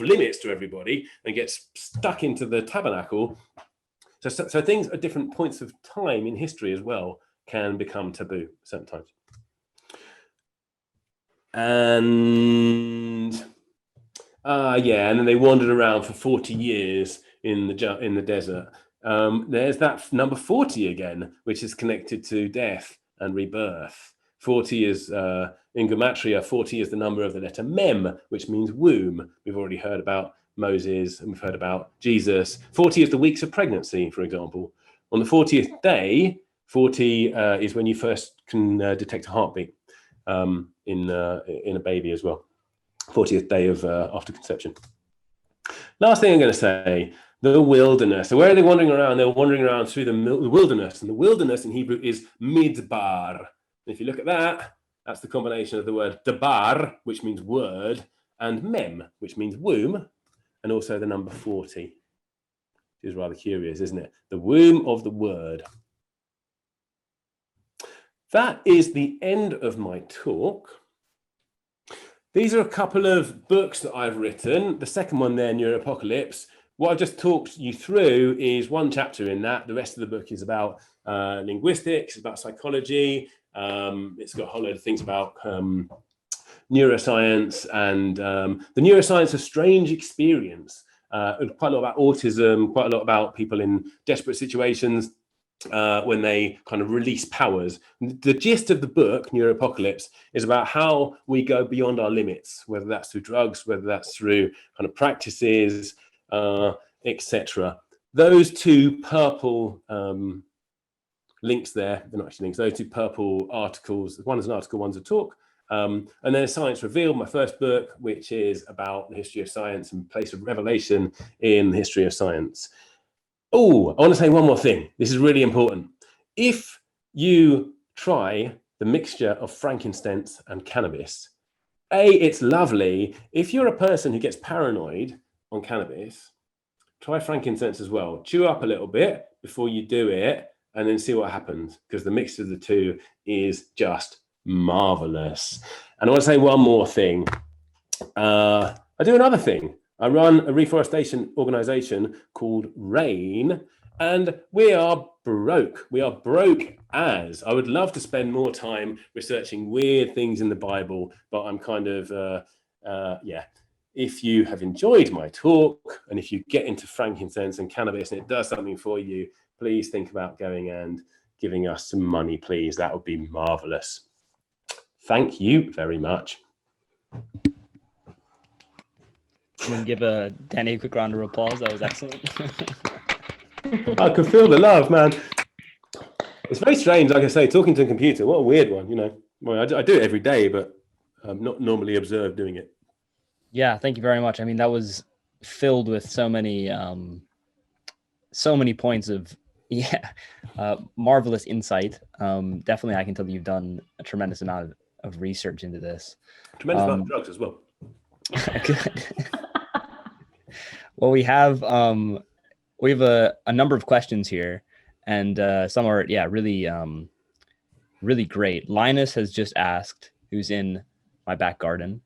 limits to everybody, and gets stuck into the tabernacle. So things at different points of time in history as well can become taboo sometimes. And and then they wandered around for 40 years in the desert. There's that number 40 again, which is connected to death and rebirth. 40 is in Gematria, 40 is the number of the letter Mem, which means womb. We've already heard about Moses and we've heard about Jesus. 40 is the weeks of pregnancy, for example. On the 40th day, 40 is when you first can detect a heartbeat in a baby as well. 40th day of after conception. Last thing I'm going to say, the wilderness. So where are they wandering around? They're wandering around through the wilderness. And the wilderness in Hebrew is midbar. And if you look at that, that's the combination of the word dabar, which means word, and mem, which means womb, and also the number 40. Which is rather curious, isn't it? The womb of the word. That is the end of my talk. These are a couple of books that I've written. The second one there, Neuroapocalypse. What I've just talked you through is one chapter in that. The rest of the book is about linguistics, about psychology. It's got a whole load of things about neuroscience and the neuroscience of strange experience. Quite a lot about autism, quite a lot about people in desperate situations when they kind of release powers. The gist of the book, Neuroapocalypse, is about how we go beyond our limits, whether that's through drugs, whether that's through kind of practices, etc. Those two purple links there, they're not actually links, those two purple articles, one is an article, one's a talk. And then Science Revealed, my first book, which is about the history of science and place of revelation in the history of science. Oh, I want to say one more thing. This is really important. If you try the mixture of frankincense and cannabis, it's lovely. If you're a person who gets paranoid on cannabis, try frankincense as well. Chew up a little bit before you do it and then see what happens, because the mixture of the two is just marvelous. And I want to say one more thing. I do another thing. I run a reforestation organization called RAIN, and we are broke. We are broke as. I would love to spend more time researching weird things in the Bible, but I'm kind of, yeah. If you have enjoyed my talk, and if you get into frankincense and cannabis and it does something for you, please think about going and giving us some money, please. That would be marvelous. Thank you very much. Someone give Danny a quick round of applause. That was excellent. I can feel the love, man. It's very strange, like I say, talking to a computer. What a weird one, you know. Well, I do it every day, but I'm not normally observed doing it. Yeah, thank you very much. I mean, that was filled with so many points of marvelous insight. Definitely, I can tell that you've done a tremendous amount of research into this. Tremendous amount of drugs as well. Good. Well, we have a number of questions here, and some are really really great. Linus has just asked, who's in my back garden,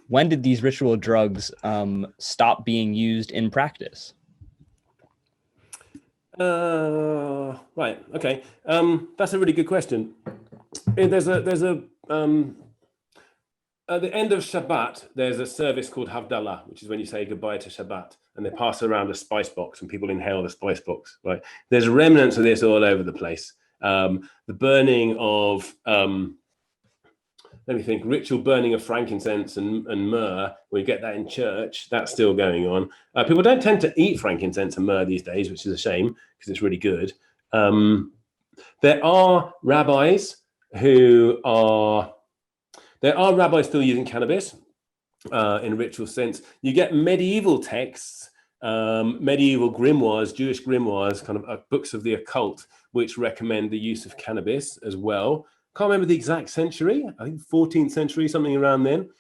when did these ritual drugs stop being used in practice? Right. Okay. That's a really good question. There's a at the end of Shabbat, there's a service called Havdalah, which is when you say goodbye to Shabbat, and they pass around a spice box and people inhale the spice box, right? There's remnants of this all over the place. The burning of, let me think, ritual burning of frankincense and myrrh, we get that in church, that's still going on. People don't tend to eat frankincense and myrrh these days, which is a shame because it's really good. There are rabbis still using cannabis in a ritual sense. You get medieval texts, medieval grimoires, Jewish grimoires, kind of books of the occult, which recommend the use of cannabis as well. Can't remember the exact century, I think 14th century, something around then.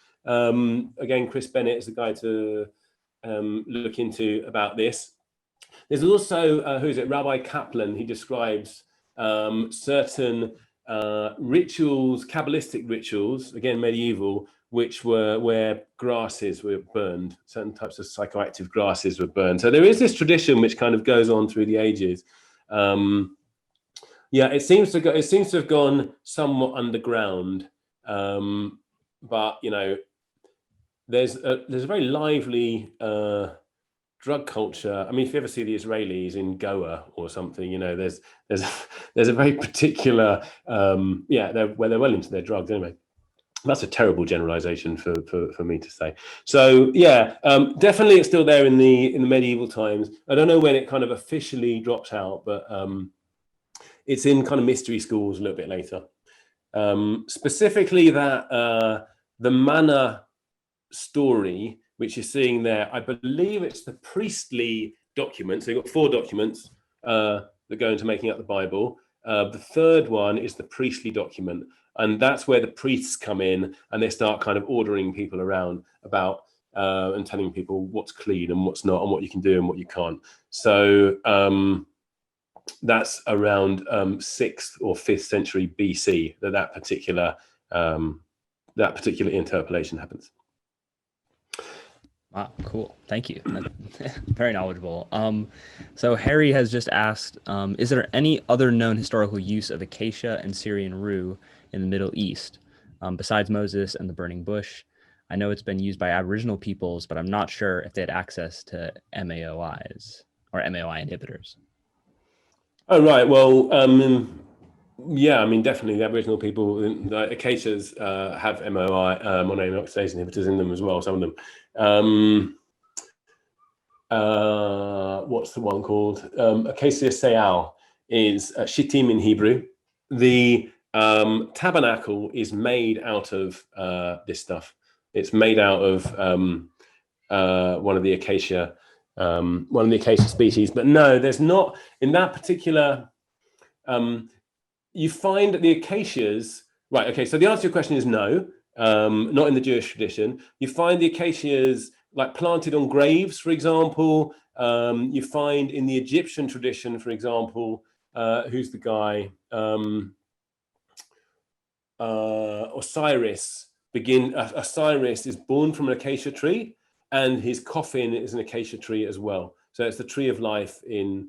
Again, Chris Bennett is the guy to look into about this. There's also, Rabbi Kaplan, he describes certain rituals, Kabbalistic rituals, again medieval, which were where grasses were burned, certain types of psychoactive grasses were burned. So there is this tradition which kind of goes on through the ages. Yeah, it seems to have gone somewhat underground, but you know, there's a very lively drug culture. I mean, if you ever see the Israelis in Goa or something, you know, there's a very particular where they're well into their drugs anyway. That's a terrible generalization for me to say. So yeah, definitely it's still there in the medieval times. I don't know when it kind of officially drops out, but it's in kind of mystery schools a little bit later. Specifically that the manna story, which you're seeing there, I believe it's the priestly document. So you've got 4 documents that go into making up the Bible. The third one is the priestly document. And that's where the priests come in and they start kind of ordering people around about and telling people what's clean and what's not and what you can do and what you can't. So that's around 6th or 5th century BC that particular interpolation happens. Wow, cool. Thank you. Very knowledgeable. So Harry has just asked, is there any other known historical use of acacia and Syrian rue in the Middle East besides Moses and the burning bush? I know it's been used by Aboriginal peoples, but I'm not sure if they had access to MAOIs or MAOI inhibitors. Oh, right. Well, yeah, I mean, definitely the Aboriginal people, the acacias have MOI, monoamine oxidase inhibitors in them as well, some of them. What's the one called? Acacia Seal is shittim in Hebrew. The tabernacle is made out of this stuff. It's made out of one of the acacia species. But no, there's not in that particular. You find the acacias, right? Okay, so the answer to your question is no, not in the Jewish tradition. You find the acacias like planted on graves, for example. You find in the Egyptian tradition, for example, who's the guy? Osiris. Osiris is born from an acacia tree, and his coffin is an acacia tree as well. So it's the tree of life in.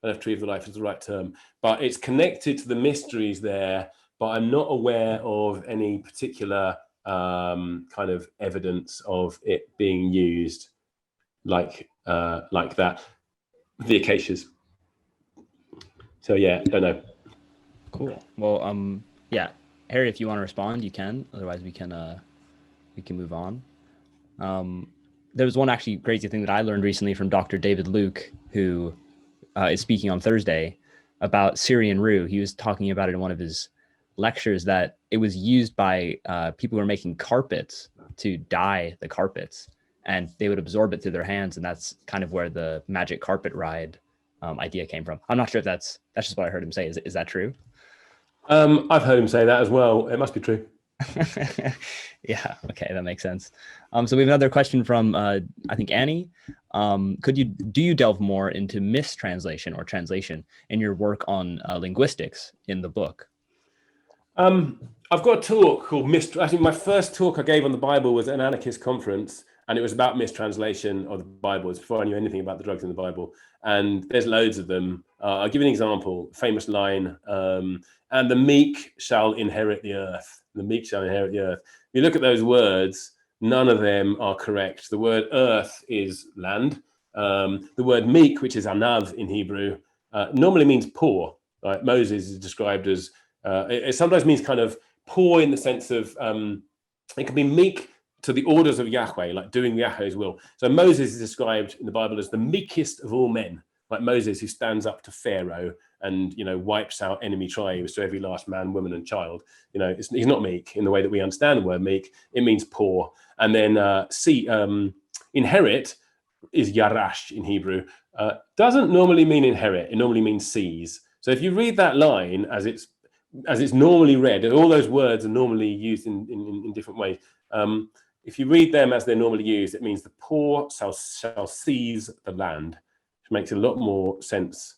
I don't know if tree of life is the right term, but it's connected to the mysteries there. But I'm not aware of any particular kind of evidence of it being used like that. The acacias. So yeah, don't know. Cool. Well, yeah, Harry, if you want to respond, you can. Otherwise, we can move on. There was one actually crazy thing that I learned recently from Dr. David Luke, who is speaking on Thursday about Syrian rue. He was talking about it in one of his lectures that it was used by people who were making carpets to dye the carpets, and they would absorb it through their hands, and that's kind of where the magic carpet ride idea came from. I'm not sure if that's just what I heard him say. Is that true? I've heard him say that as well. It must be true. Yeah, okay, that makes sense. So we have another question from I think Annie. Do you delve more into mistranslation or translation in your work on linguistics in the book? I've got a talk called I think my first talk I gave on the Bible was at an anarchist conference, and it was about mistranslation of the Bible. It's before I knew anything about the drugs in the Bible, and there's loads of them. I'll give you an example. Famous line, and the meek shall inherit the earth. The meek shall inherit the earth. If you look at those words, none of them are correct. The word earth is land. The word meek, which is anav in Hebrew, normally means poor. Right? Moses is described as, it sometimes means kind of poor in the sense of, it can be meek to the orders of Yahweh, like doing Yahweh's will. So Moses is described in the Bible as the meekest of all men, like Moses who stands up to Pharaoh and, you know, wipes out enemy tribes to every last man, woman and child. You know, he's not meek in the way that we understand the word meek. It means poor. And then inherit is yarash in Hebrew. Doesn't normally mean inherit. It normally means seize. So if you read that line as it's normally read, and all those words are normally used in different ways. If you read them as they're normally used, it means the poor shall seize the land, which makes a lot more sense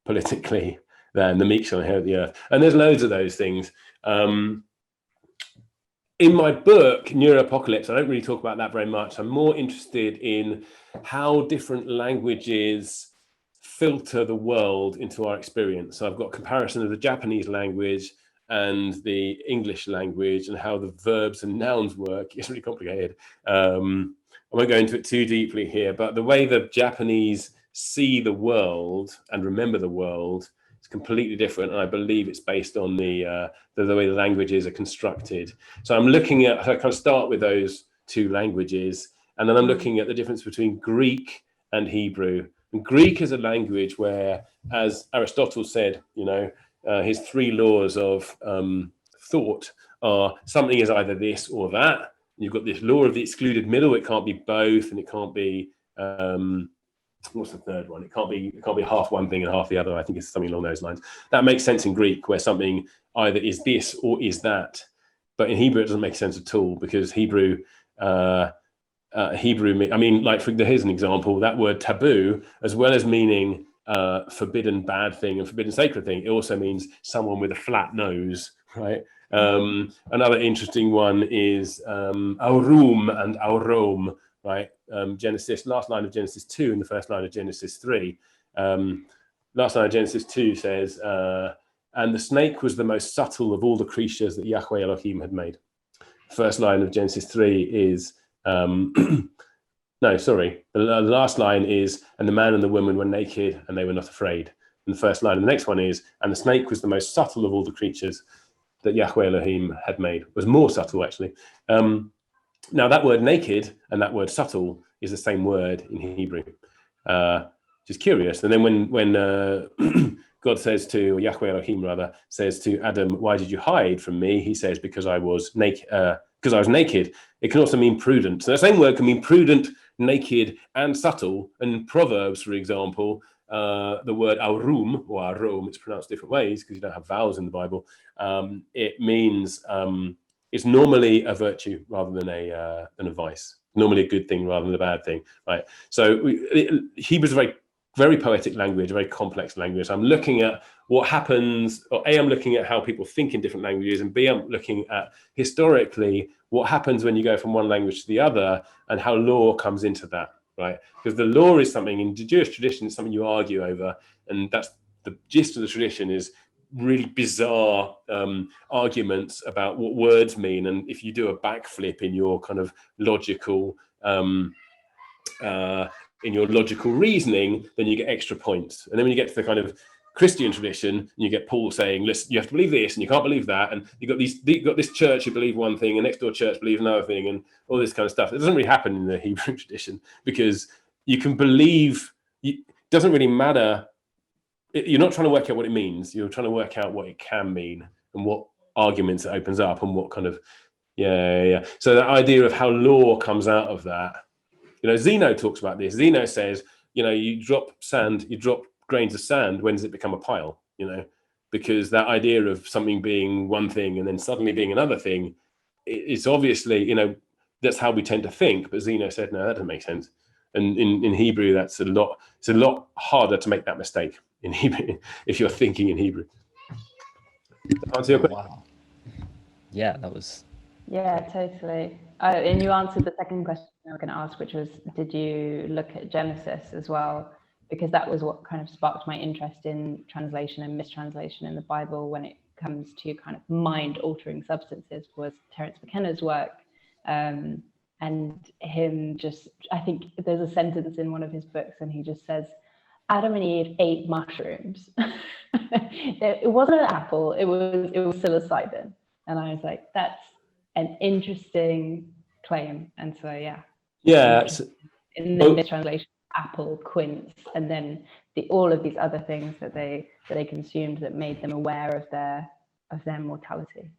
politically than the meek shall inherit the earth. And there's loads of those things. In my book, Neuroapocalypse, I don't really talk about that very much. I'm more interested in how different languages filter the world into our experience. So I've got a comparison of the Japanese language and the English language and how the verbs and nouns work. It's really complicated. I won't go into it too deeply here, but the way the Japanese see the world and remember the world is completely different, and I believe it's based on the way the languages are constructed. So I'm looking at, I kind of start with those two languages, and then I'm looking at the difference between Greek and Hebrew. And Greek is a language where, as Aristotle said, his three laws of thought are something is either this or that. You've got this law of the excluded middle. It can't be both, and it can't be what's the third one? It can't be half one thing and half the other. I think it's something along those lines. That makes sense in Greek, where something either is this or is that. But in Hebrew, it doesn't make sense at all, because Hebrew, here's an example. That word taboo, as well as meaning forbidden bad thing and forbidden sacred thing, it also means someone with a flat nose, right? Another interesting one is aurum and aurom, right? Genesis, last line of Genesis 2 and the first line of Genesis 3. Last line of Genesis 2 says, and the snake was the most subtle of all the creatures that Yahweh Elohim had made. First line of Genesis 3 is, the last line is, and the man and the woman were naked and they were not afraid. And the first line of the next one is, and the snake was the most subtle of all the creatures that Yahweh Elohim had made. Was more subtle, actually. Now, that word naked and that word subtle is the same word in Hebrew, which is curious. And then when God says to, or Yahweh Elohim rather, says to Adam, why did you hide from me? He says, because I was naked. It can also mean prudent. So the same word can mean prudent, naked, and subtle. And in Proverbs, for example, the word aurum, or arom, it's pronounced different ways because you don't have vowels in the Bible. It means it's normally a virtue rather than a vice. Normally a good thing rather than a bad thing, right? So Hebrew is a very, very poetic language, a very complex language. I'm looking at what happens, or A, I'm looking at how people think in different languages, and B, I'm looking at historically what happens when you go from one language to the other and how law comes into that, right? Because the law is something in the Jewish tradition, it's something you argue over, and that's the gist of the tradition is really bizarre arguments about what words mean, and if you do a backflip in your kind of logical reasoning, then you get extra points. And then when you get to the kind of Christian tradition, you get Paul saying, listen, you have to believe this and you can't believe that, and you've got this church who believe one thing and next door church believe another thing, and all this kind of stuff. It doesn't really happen in the Hebrew tradition, because you can believe, it doesn't really matter. You're not trying to work out what it means. You're trying to work out what it can mean and what arguments it opens up and what kind of, So the idea of how law comes out of that, Zeno talks about this. Zeno says, you drop grains of sand, when does it become a pile? Because that idea of something being one thing and then suddenly being another thing, it's obviously, that's how we tend to think. But Zeno said, no, that doesn't make sense. And in Hebrew, it's a lot harder to make that mistake in Hebrew if you're thinking in Hebrew. Answer your question? Wow. Yeah, that was. Yeah, totally. And you answered the second question I was going to ask, which was, did you look at Genesis as well? Because that was what kind of sparked my interest in translation and mistranslation in the Bible when it comes to kind of mind-altering substances, was Terence McKenna's work. And him just, I think there's a sentence in one of his books and he just says, Adam and Eve ate mushrooms. It wasn't an apple, it was psilocybin. And I was like, that's an interesting claim. And so, in the mistranslation, apple, quince, and then all of these other things that they consumed that made them aware of their mortality.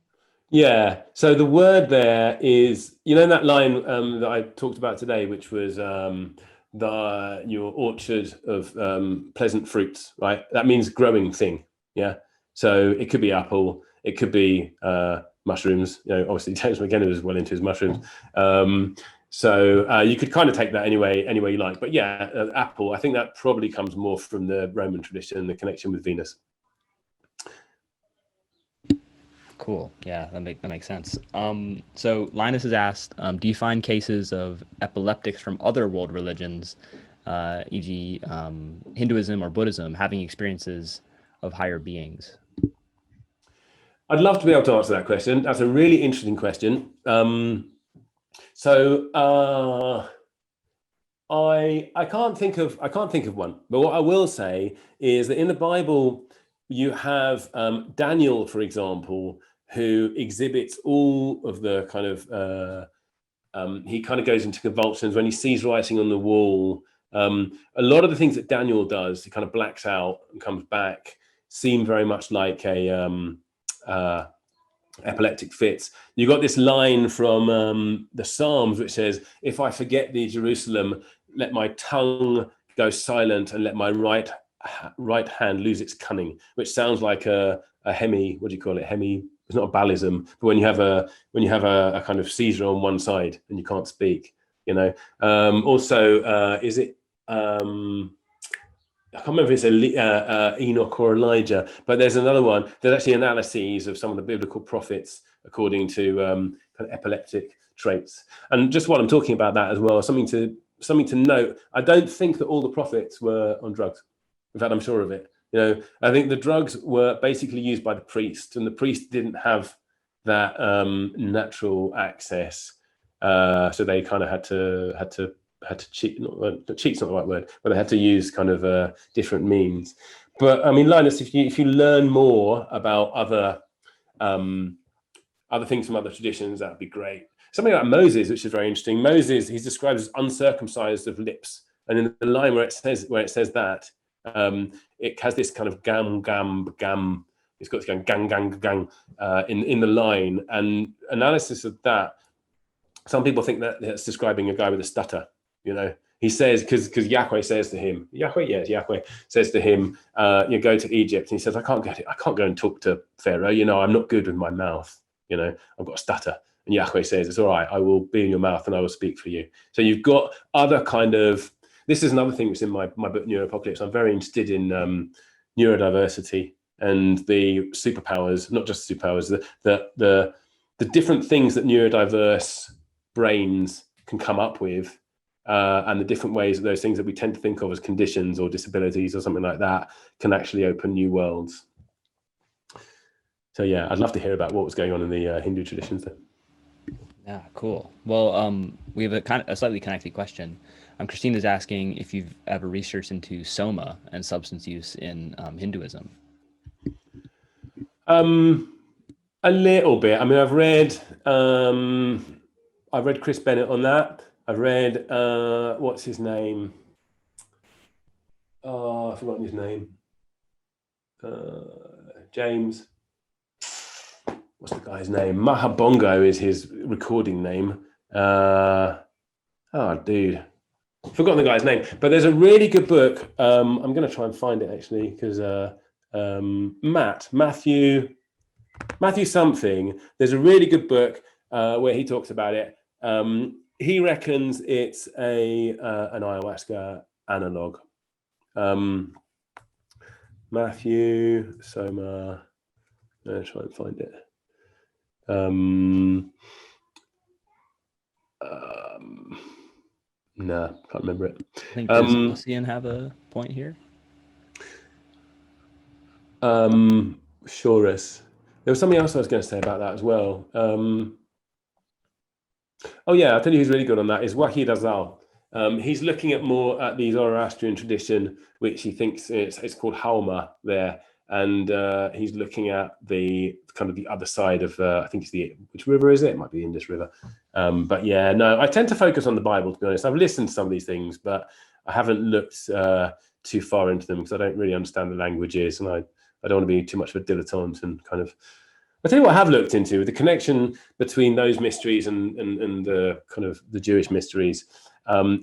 Yeah. So the word there is, that line that I talked about today, which was your orchard of pleasant fruits, right? That means growing thing. Yeah. So it could be apple, it could be mushrooms. Obviously James McKenna was well into his mushrooms. So you could kind of take that any way you like. But apple, I think that probably comes more from the Roman tradition, the connection with Venus. Cool. Yeah, that makes sense. So Linus has asked, do you find cases of epileptics from other world religions, e.g. Hinduism or Buddhism, having experiences of higher beings? I'd love to be able to answer that question. That's a really interesting question. I can't think of one. But what I will say is that in the Bible, you have Daniel, for example, who exhibits all of the kind of he kind of goes into convulsions when he sees writing on the wall. A lot of the things that Daniel does, he kind of blacks out and comes back, seem very much like a epileptic fits. You got this line from the Psalms which says, "If I forget thee, Jerusalem, let my tongue go silent and let my right hand lose its cunning," which sounds like a hemi. What do you call it? Hemi. It's not a balism, but when you have a kind of seizure on one side and you can't speak. You know. Also, is it? I can't remember if it's Enoch or Elijah, but there's another one. There's actually analyses of some of the biblical prophets according to kind of epileptic traits. And just while I'm talking about that as well, something to note. I don't think that all the prophets were on drugs. In fact, I'm sure of it. You know, I think the drugs were basically used by the priest, and the priest didn't have that natural access, so they kind of had to cheat. Cheat's not the right word, but they had to use kind of different means. But I mean, Linus, if you learn more about other things from other traditions, that'd be great. Something like Moses, which is very interesting. Moses, he's described as uncircumcised of lips, and in the line where it says that, it has this kind of gam. It's got this going gang in the line, and analysis of that. Some people think that it's describing a guy with a stutter. You know, he says because Yahweh says to him, Yahweh says to him, you go to Egypt, and he says, I can't go and talk to Pharaoh. You know, I'm not good with my mouth. You know, I've got a stutter. And Yahweh says, it's all right. I will be in your mouth and I will speak for you. So you've got other kind of. This is another thing that's in my book Neuroapocalypse. I'm very interested in neurodiversity and the superpowers, not just superpowers, the different things that neurodiverse brains can come up with, and the different ways that those things that we tend to think of as conditions or disabilities or something like that can actually open new worlds. So yeah, I'd love to hear about what was going on in the Hindu traditions there. Yeah, cool. Well, we have a slightly connected question. Christina's asking if you've ever researched into soma and substance use in Hinduism. A little bit. I mean, I've read Chris Bennett on that. I've read what's his name? Oh, I've forgotten his name. James. What's the guy's name? Mahabongo is his recording name. Oh, dude. Forgotten the guy's name. But there's a really good book. I'm going to try and find it, actually, because Matthew something. There's a really good book where he talks about it. He reckons it's an ayahuasca analog. Matthew Soma. I'm going to try and find it. No, can't remember it. I think does Lucian have a point here? Shorus. There was something else I was going to say about that as well. Oh yeah, I'll tell you who's really good on that is Wahid Azal. He's looking at more at the Zoroastrian tradition, which he thinks it's called Halma there. And he's looking at the kind of the other side of, I think it's which river is it? It might be the Indus River. But yeah, no, I tend to focus on the Bible, to be honest. I've listened to some of these things, but I haven't looked too far into them because I don't really understand the languages, and I don't want to be too much of a dilettante and kind of. I'll tell you what I have looked into, the connection between those mysteries and the kind of the Jewish mysteries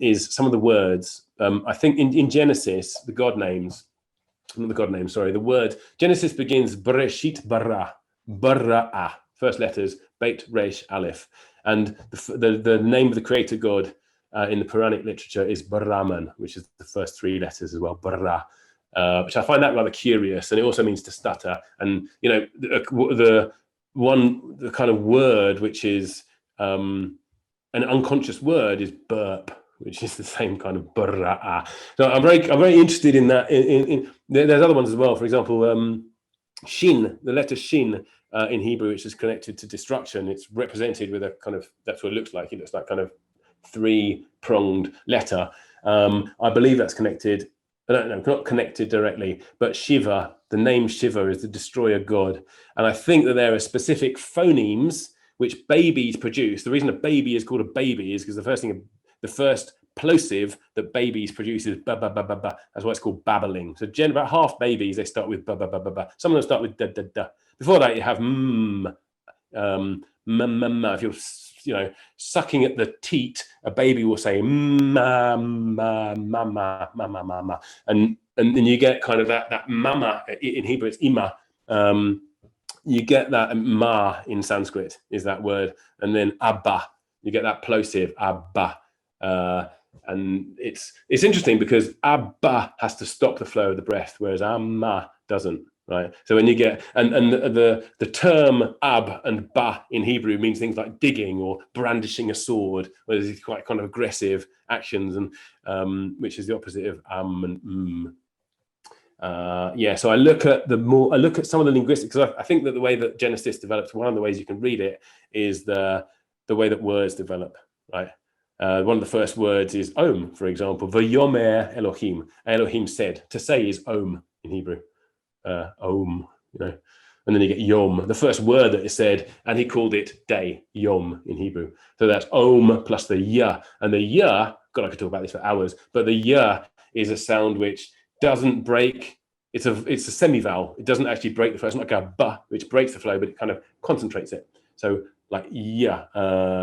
is some of the words. I think in Genesis, the God names, not the God name, sorry, the word Genesis begins Bereshit bara, first letters Beit Resh Aleph, and the name of the creator God in the Puranic literature is Brahman, which is the first three letters as well, Bara, which I find that rather curious, and it also means to stutter. And you know, the kind of word which is an unconscious word is burp, which is the same kind of bara. So I'm very interested in that. There's other ones as well. For example, shin, the letter shin in Hebrew, which is connected to destruction. It's represented with a kind of, that's what it looks like. It looks like kind of three-pronged letter. I believe that's connected. I don't know, not connected directly, but Shiva, the name Shiva is the destroyer god. And I think that there are specific phonemes which babies produce. The reason a baby is called a baby is because the first plosive that babies produce is ba ba ba ba ba. That's why it's called babbling. So about half babies, they start with ba ba ba ba ba. Some of them start with da da da. Before that, you have if you're sucking at the teat, a baby will say ma ma ma ma ma ma ma ma, and then you get kind of that mama in Hebrew, it's ima. You get that ma in Sanskrit is that word, and then abba, you get that plosive abba, and it's interesting because abba has to stop the flow of the breath, whereas amma doesn't. Right. So when you get and the term ab and ba in Hebrew means things like digging or brandishing a sword, where there's quite kind of aggressive actions, and which is the opposite of and so I look at some of the linguistics, because I think that the way that Genesis develops, one of the ways you can read it is the way that words develop. Right. One of the first words is om, for example. V'yomer Elohim. Elohim said. To say is om in Hebrew. Om, and then you get yom, the first word that is said, and he called it day, yom in Hebrew. So that's om plus the ya, and the ya, God, I could talk about this for hours, but the ya is a sound which doesn't break. It's a semi-vowel. It doesn't actually break the flow. It's not like a ba, which breaks the flow, but it kind of concentrates it. So like ya,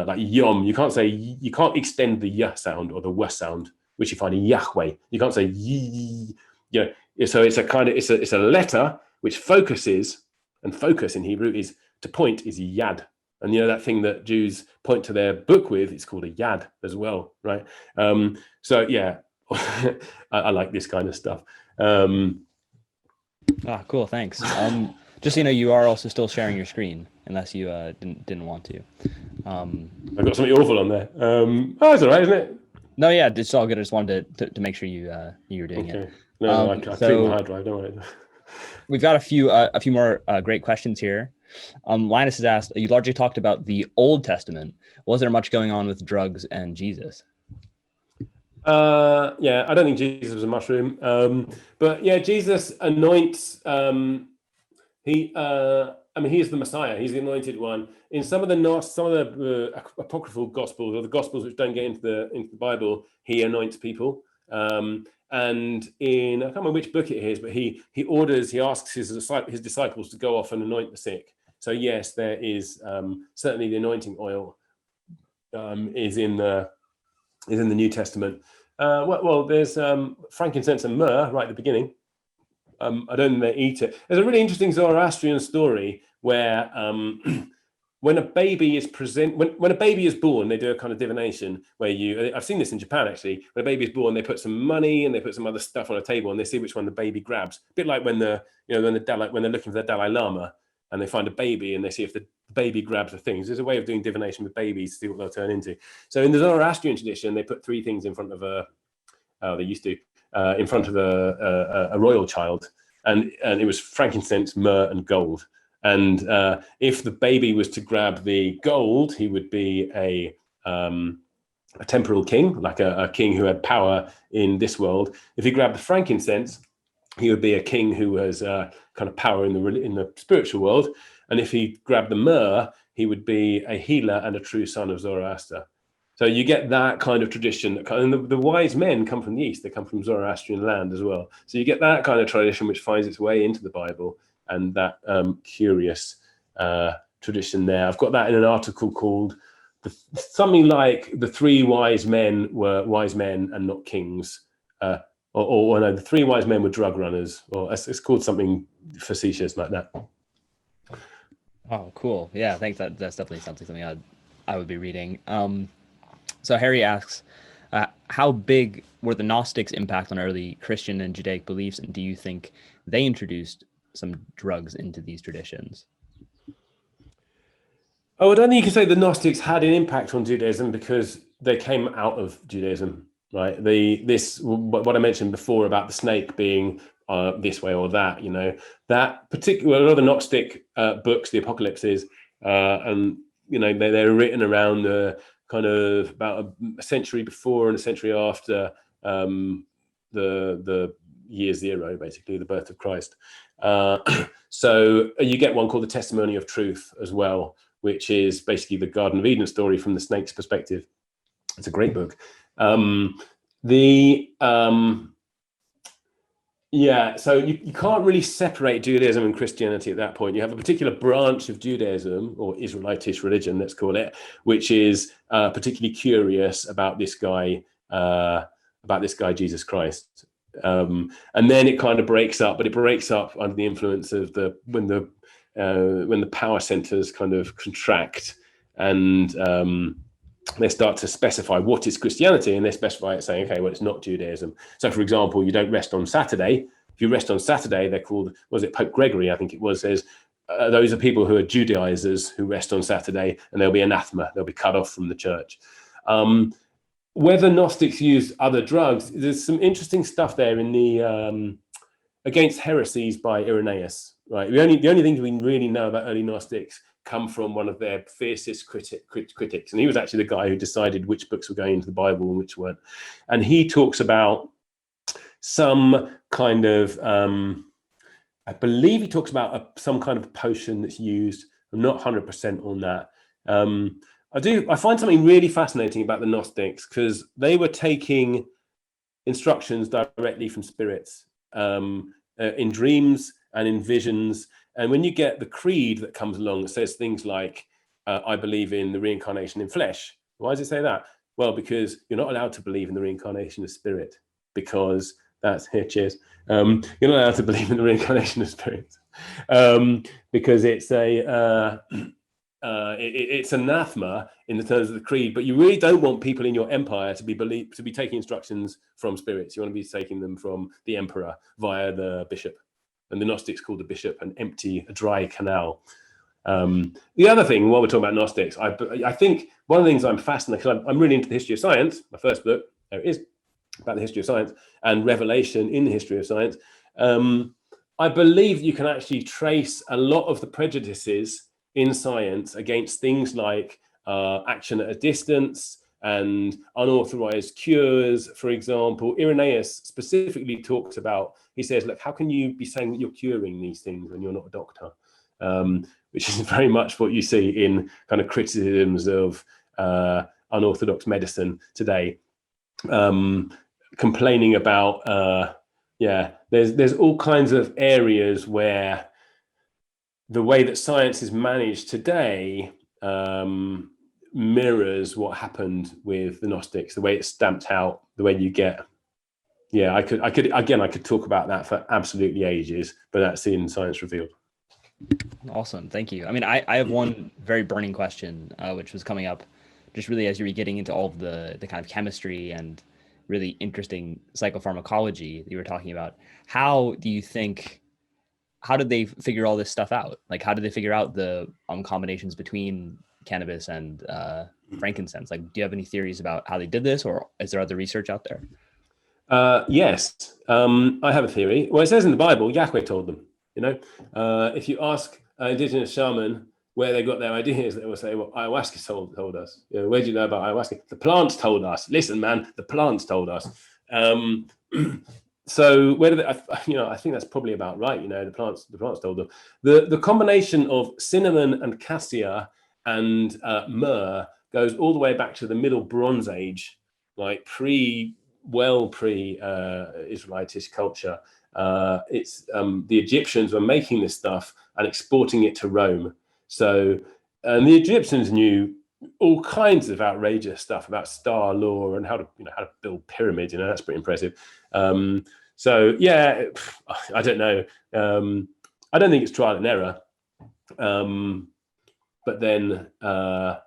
like yom, you can't extend the ya sound or the wa sound, which you find in Yahweh. You can't say yi, so it's a letter which focuses, and focus in Hebrew is to point is yad, and that thing that Jews point to their book with, it's called a yad as well, right? So yeah, I like this kind of stuff. Cool, thanks. Just you are also still sharing your screen, unless you didn't want to. I've got something awful on there. That's all right, isn't it? No, yeah, it's all good. I just wanted to make sure you were doing it. No, I cleaned my hard drive, don't worry. We've got a few more great questions here. Linus has asked, you largely talked about the Old Testament. Was there much going on with drugs and Jesus? Yeah, I don't think Jesus was a mushroom. But yeah, Jesus anoints, he is the Messiah. He's the anointed one. In some of the apocryphal gospels, or the gospels which don't get into the Bible, he anoints people. And in, I can't remember which book it is, but he asks his disciples to go off and anoint the sick. So yes, there is certainly the anointing oil is in the New Testament. Well, there's frankincense and myrrh right at the beginning. I don't think they eat it. There's a really interesting Zoroastrian story where when a baby is when a baby is born, they do a kind of divination where I've seen this in Japan actually. When a baby is born, they put some money and they put some other stuff on a table and they see which one the baby grabs. A bit like when they're looking for the Dalai Lama and they find a baby and they see if the baby grabs the things. There's a way of doing divination with babies to see what they'll turn into. So in the Zoroastrian tradition, they put three things in front of in front of a royal child, and it was frankincense, myrrh, and gold. And if the baby was to grab the gold, he would be a temporal king, like a king who had power in this world. If he grabbed the frankincense, he would be a king who has kind of power in the spiritual world. And if he grabbed the myrrh, he would be a healer and a true son of Zoroaster. So you get that kind of tradition, and the wise men come from the East. They come from Zoroastrian land as well. So you get that kind of tradition which finds its way into the Bible, and that curious tradition there. I've got that in an article called something like the three wise men were wise men and not kings. Or no, the three wise men were drug runners, or it's called something facetious like that. Oh, cool. Yeah, thanks. That's definitely something I would be reading. So Harry asks, how big were the Gnostics' impact on early Christian and Judaic beliefs, and do you think they introduced some drugs into these traditions? Oh, I don't think you can say the Gnostics had an impact on Judaism because they came out of Judaism, right? What I mentioned before about the snake being this way or that, that particular, a lot of the Gnostic books, the apocalypses, and they're written around kind of about a century before and a century after the year zero, basically the birth of Christ. So you get one called the Testimony of Truth as well, which is basically the Garden of Eden story from the snake's perspective. It's a great book. Yeah, so you can't really separate Judaism and Christianity at that point. You have a particular branch of Judaism, or Israelitish religion, let's call it, which is particularly curious about this guy Jesus Christ. And then it kind of breaks up, but it breaks up under the influence of when the power centers kind of contract, and they start to specify what is Christianity, and they specify it saying, okay, well, it's not Judaism. So, for example, you don't rest on Saturday. If you rest on Saturday, they're called, was it Pope Gregory, I think it was, says, those are people who are Judaizers who rest on Saturday, and they'll be anathema. They'll be cut off from the church. Whether Gnostics used other drugs, there's some interesting stuff there in the Against Heresies by Irenaeus. Right, the only things we really know about early Gnostics come from one of their fiercest critics, and he was actually the guy who decided which books were going into the Bible and which weren't. And he talks about some kind of, I believe he talks about some kind of potion that's used. I'm not 100% on that. I find something really fascinating about the Gnostics, because they were taking instructions directly from spirits in dreams and in visions. And when you get the creed that comes along that says things like, I believe in the reincarnation in flesh. Why does it say that? Well, because you're not allowed to believe in the reincarnation of spirit, because that's here, cheers. You're not allowed to believe in the reincarnation of spirit because it's it's anathema in the terms of the creed. But you really don't want people in your empire to be taking instructions from spirits. You want to be taking them from the emperor via the bishop. And the Gnostics called the bishop a dry canal. The other thing, while we're talking about Gnostics, I think one of the things I'm fascinated, because I'm really into the history of science. My first book, there it is, about the history of science and revelation in the history of science. I believe you can actually trace a lot of the prejudices in science against things like action at a distance and unauthorized cures. For example, Irenaeus specifically talks about, he says, look, how can you be saying that you're curing these things when you're not a doctor? Which is very much what you see in kind of criticisms of unorthodox medicine today. Complaining about, there's all kinds of areas where the way that science is managed today mirrors what happened with the Gnostics, the way it's stamped out, the way you get. Yeah, I could talk about that for absolutely ages, but that's in Science Revealed. Awesome, thank you. I mean, I have one very burning question, which was coming up just really as you were getting into all of the kind of chemistry and really interesting psychopharmacology that you were talking about. How did they figure all this stuff out? Like, how did they figure out the combinations between cannabis and frankincense? Like, do you have any theories about how they did this, or is there other research out there? Yes, I have a theory. Well, it says in the Bible, Yahweh told them. You know, if you ask an indigenous shaman where they got their ideas, they will say, well, ayahuasca told us. You know, where do you know about ayahuasca? The plants told us. Listen, man, the plants told us. So where did they, I think that's probably about right. You know, the plants told them. The combination of cinnamon and cassia and myrrh goes all the way back to the Middle Bronze Age, like pre-Israelitish culture. It's the Egyptians were making this stuff and exporting it to Rome. So, and the Egyptians knew all kinds of outrageous stuff about star law and how to build pyramids. You know, that's pretty impressive. So yeah, I don't know. I don't think it's trial and error. But then, where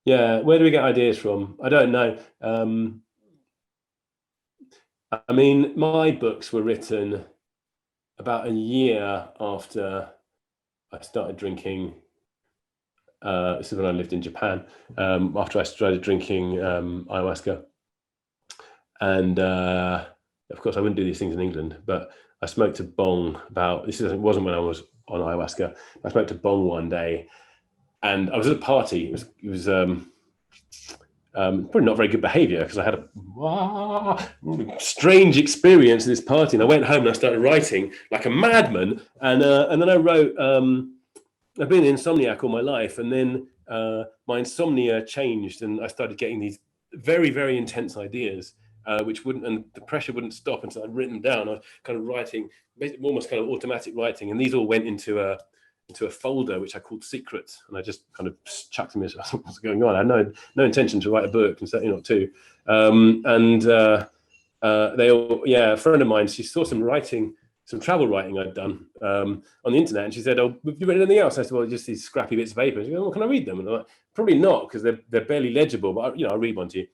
do we get ideas from? I don't know. I mean, my books were written about a year after I started drinking. This is when I lived in Japan. After I started drinking ayahuasca, and of course I wouldn't do these things in England. But I smoked a bong it wasn't when I was on ayahuasca. I smoked a bong one day, and I was at a party. It was Probably not very good behavior, because I had a strange experience at this party, and I went home and I started writing like a madman, and then I wrote, I've been an insomniac all my life, and then my insomnia changed, and I started getting these very, very intense ideas, which wouldn't, and the pressure wouldn't stop until I'd written them down. I was kind of writing, basically almost kind of automatic writing, and these all went into a folder which I called Secrets, and I just kind of chucked them in. What's going on? I had no intention to write a book, and certainly not two. They all, a friend of mine, she saw some travel writing I'd done on the internet, and she said, "Oh, have you read anything else?" I said, "Well, just these scrappy bits of paper." She goes, "Well, can I read them?" And I'm like, "Probably not, because they're barely legible, but I'll read one to you."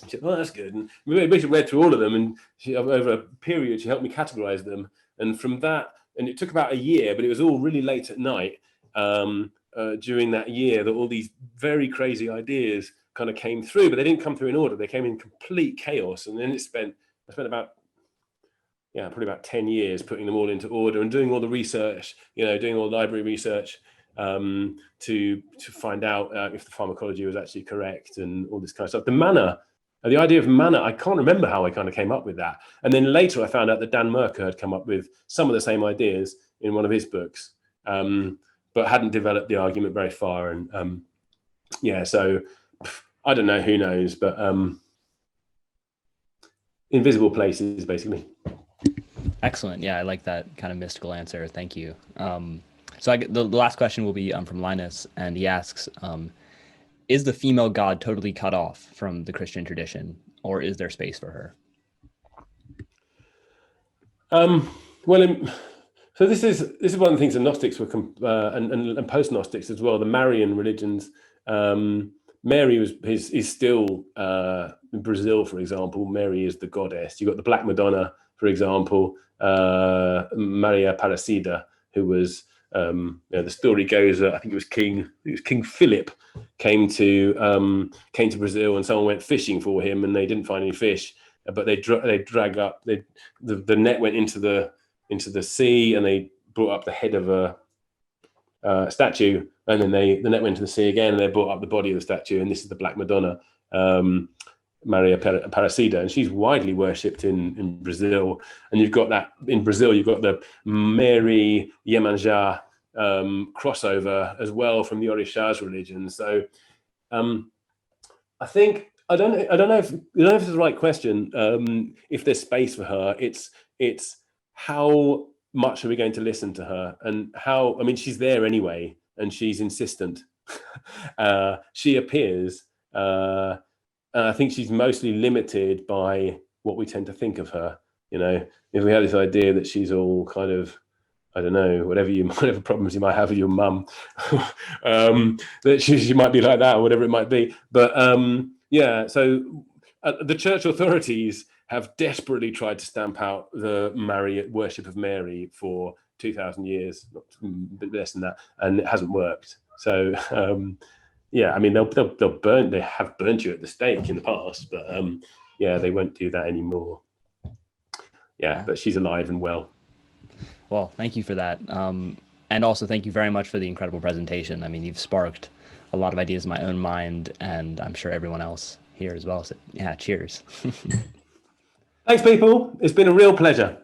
She said, "Oh, that's good." And we basically read through all of them, and over a period, she helped me categorize them. And from that, and it took about a year, but it was all really late at night during that year that all these very crazy ideas kind of came through, but they didn't come through in order. They came in complete chaos. And then I spent about, probably about 10 years putting them all into order and doing all the research, doing all the library research to find out if the pharmacology was actually correct and all this kind of stuff. The idea of mana, I can't remember how I kind of came up with that. And then later I found out that Dan Merker had come up with some of the same ideas in one of his books, but hadn't developed the argument very far. And so I don't know, who knows, but invisible places, basically. Excellent. Yeah, I like that kind of mystical answer. Thank you. So the last question will be from Linus, and he asks, is the female god totally cut off from the Christian tradition, or is there space for her? So this is one of the things that Gnostics were and post-Gnostics as well, the Marian religions. Mary is still in Brazil, for example. Mary is the goddess. You've got the Black Madonna, for example, Maria Aparecida, who was the story goes, I think it was King Philip came to Brazil, and someone went fishing for him, and they didn't find any fish, but they drag up the net went into the sea, and they brought up the head of a statue, and then the net went to the sea again, and they brought up the body of the statue, and this is the Black Madonna, Maria Aparecida, and she's widely worshipped in Brazil. And you've got that in Brazil, you've got the Mary Iemanjá crossover as well from the Orishas religion. So I think I don't know if it's the right question. If there's space for her, it's how much are we going to listen to her, and how, I mean, she's there anyway, and she's insistent. She appears. And I think she's mostly limited by what we tend to think of her. If we have this idea that she's all kind of, I don't know, whatever problems you might have with your mum, that she might be like that, or whatever it might be. But so the church authorities have desperately tried to stamp out the worship of Mary for 2,000 years, not a bit less than that, and it hasn't worked. So I mean, they have burnt you at the stake in the past, but they won't do that anymore. But she's alive and well. Well, thank you for that. And also thank you very much for the incredible presentation. I mean, you've sparked a lot of ideas in my own mind, and I'm sure everyone else here as well. So cheers. Thanks, people. It's been a real pleasure.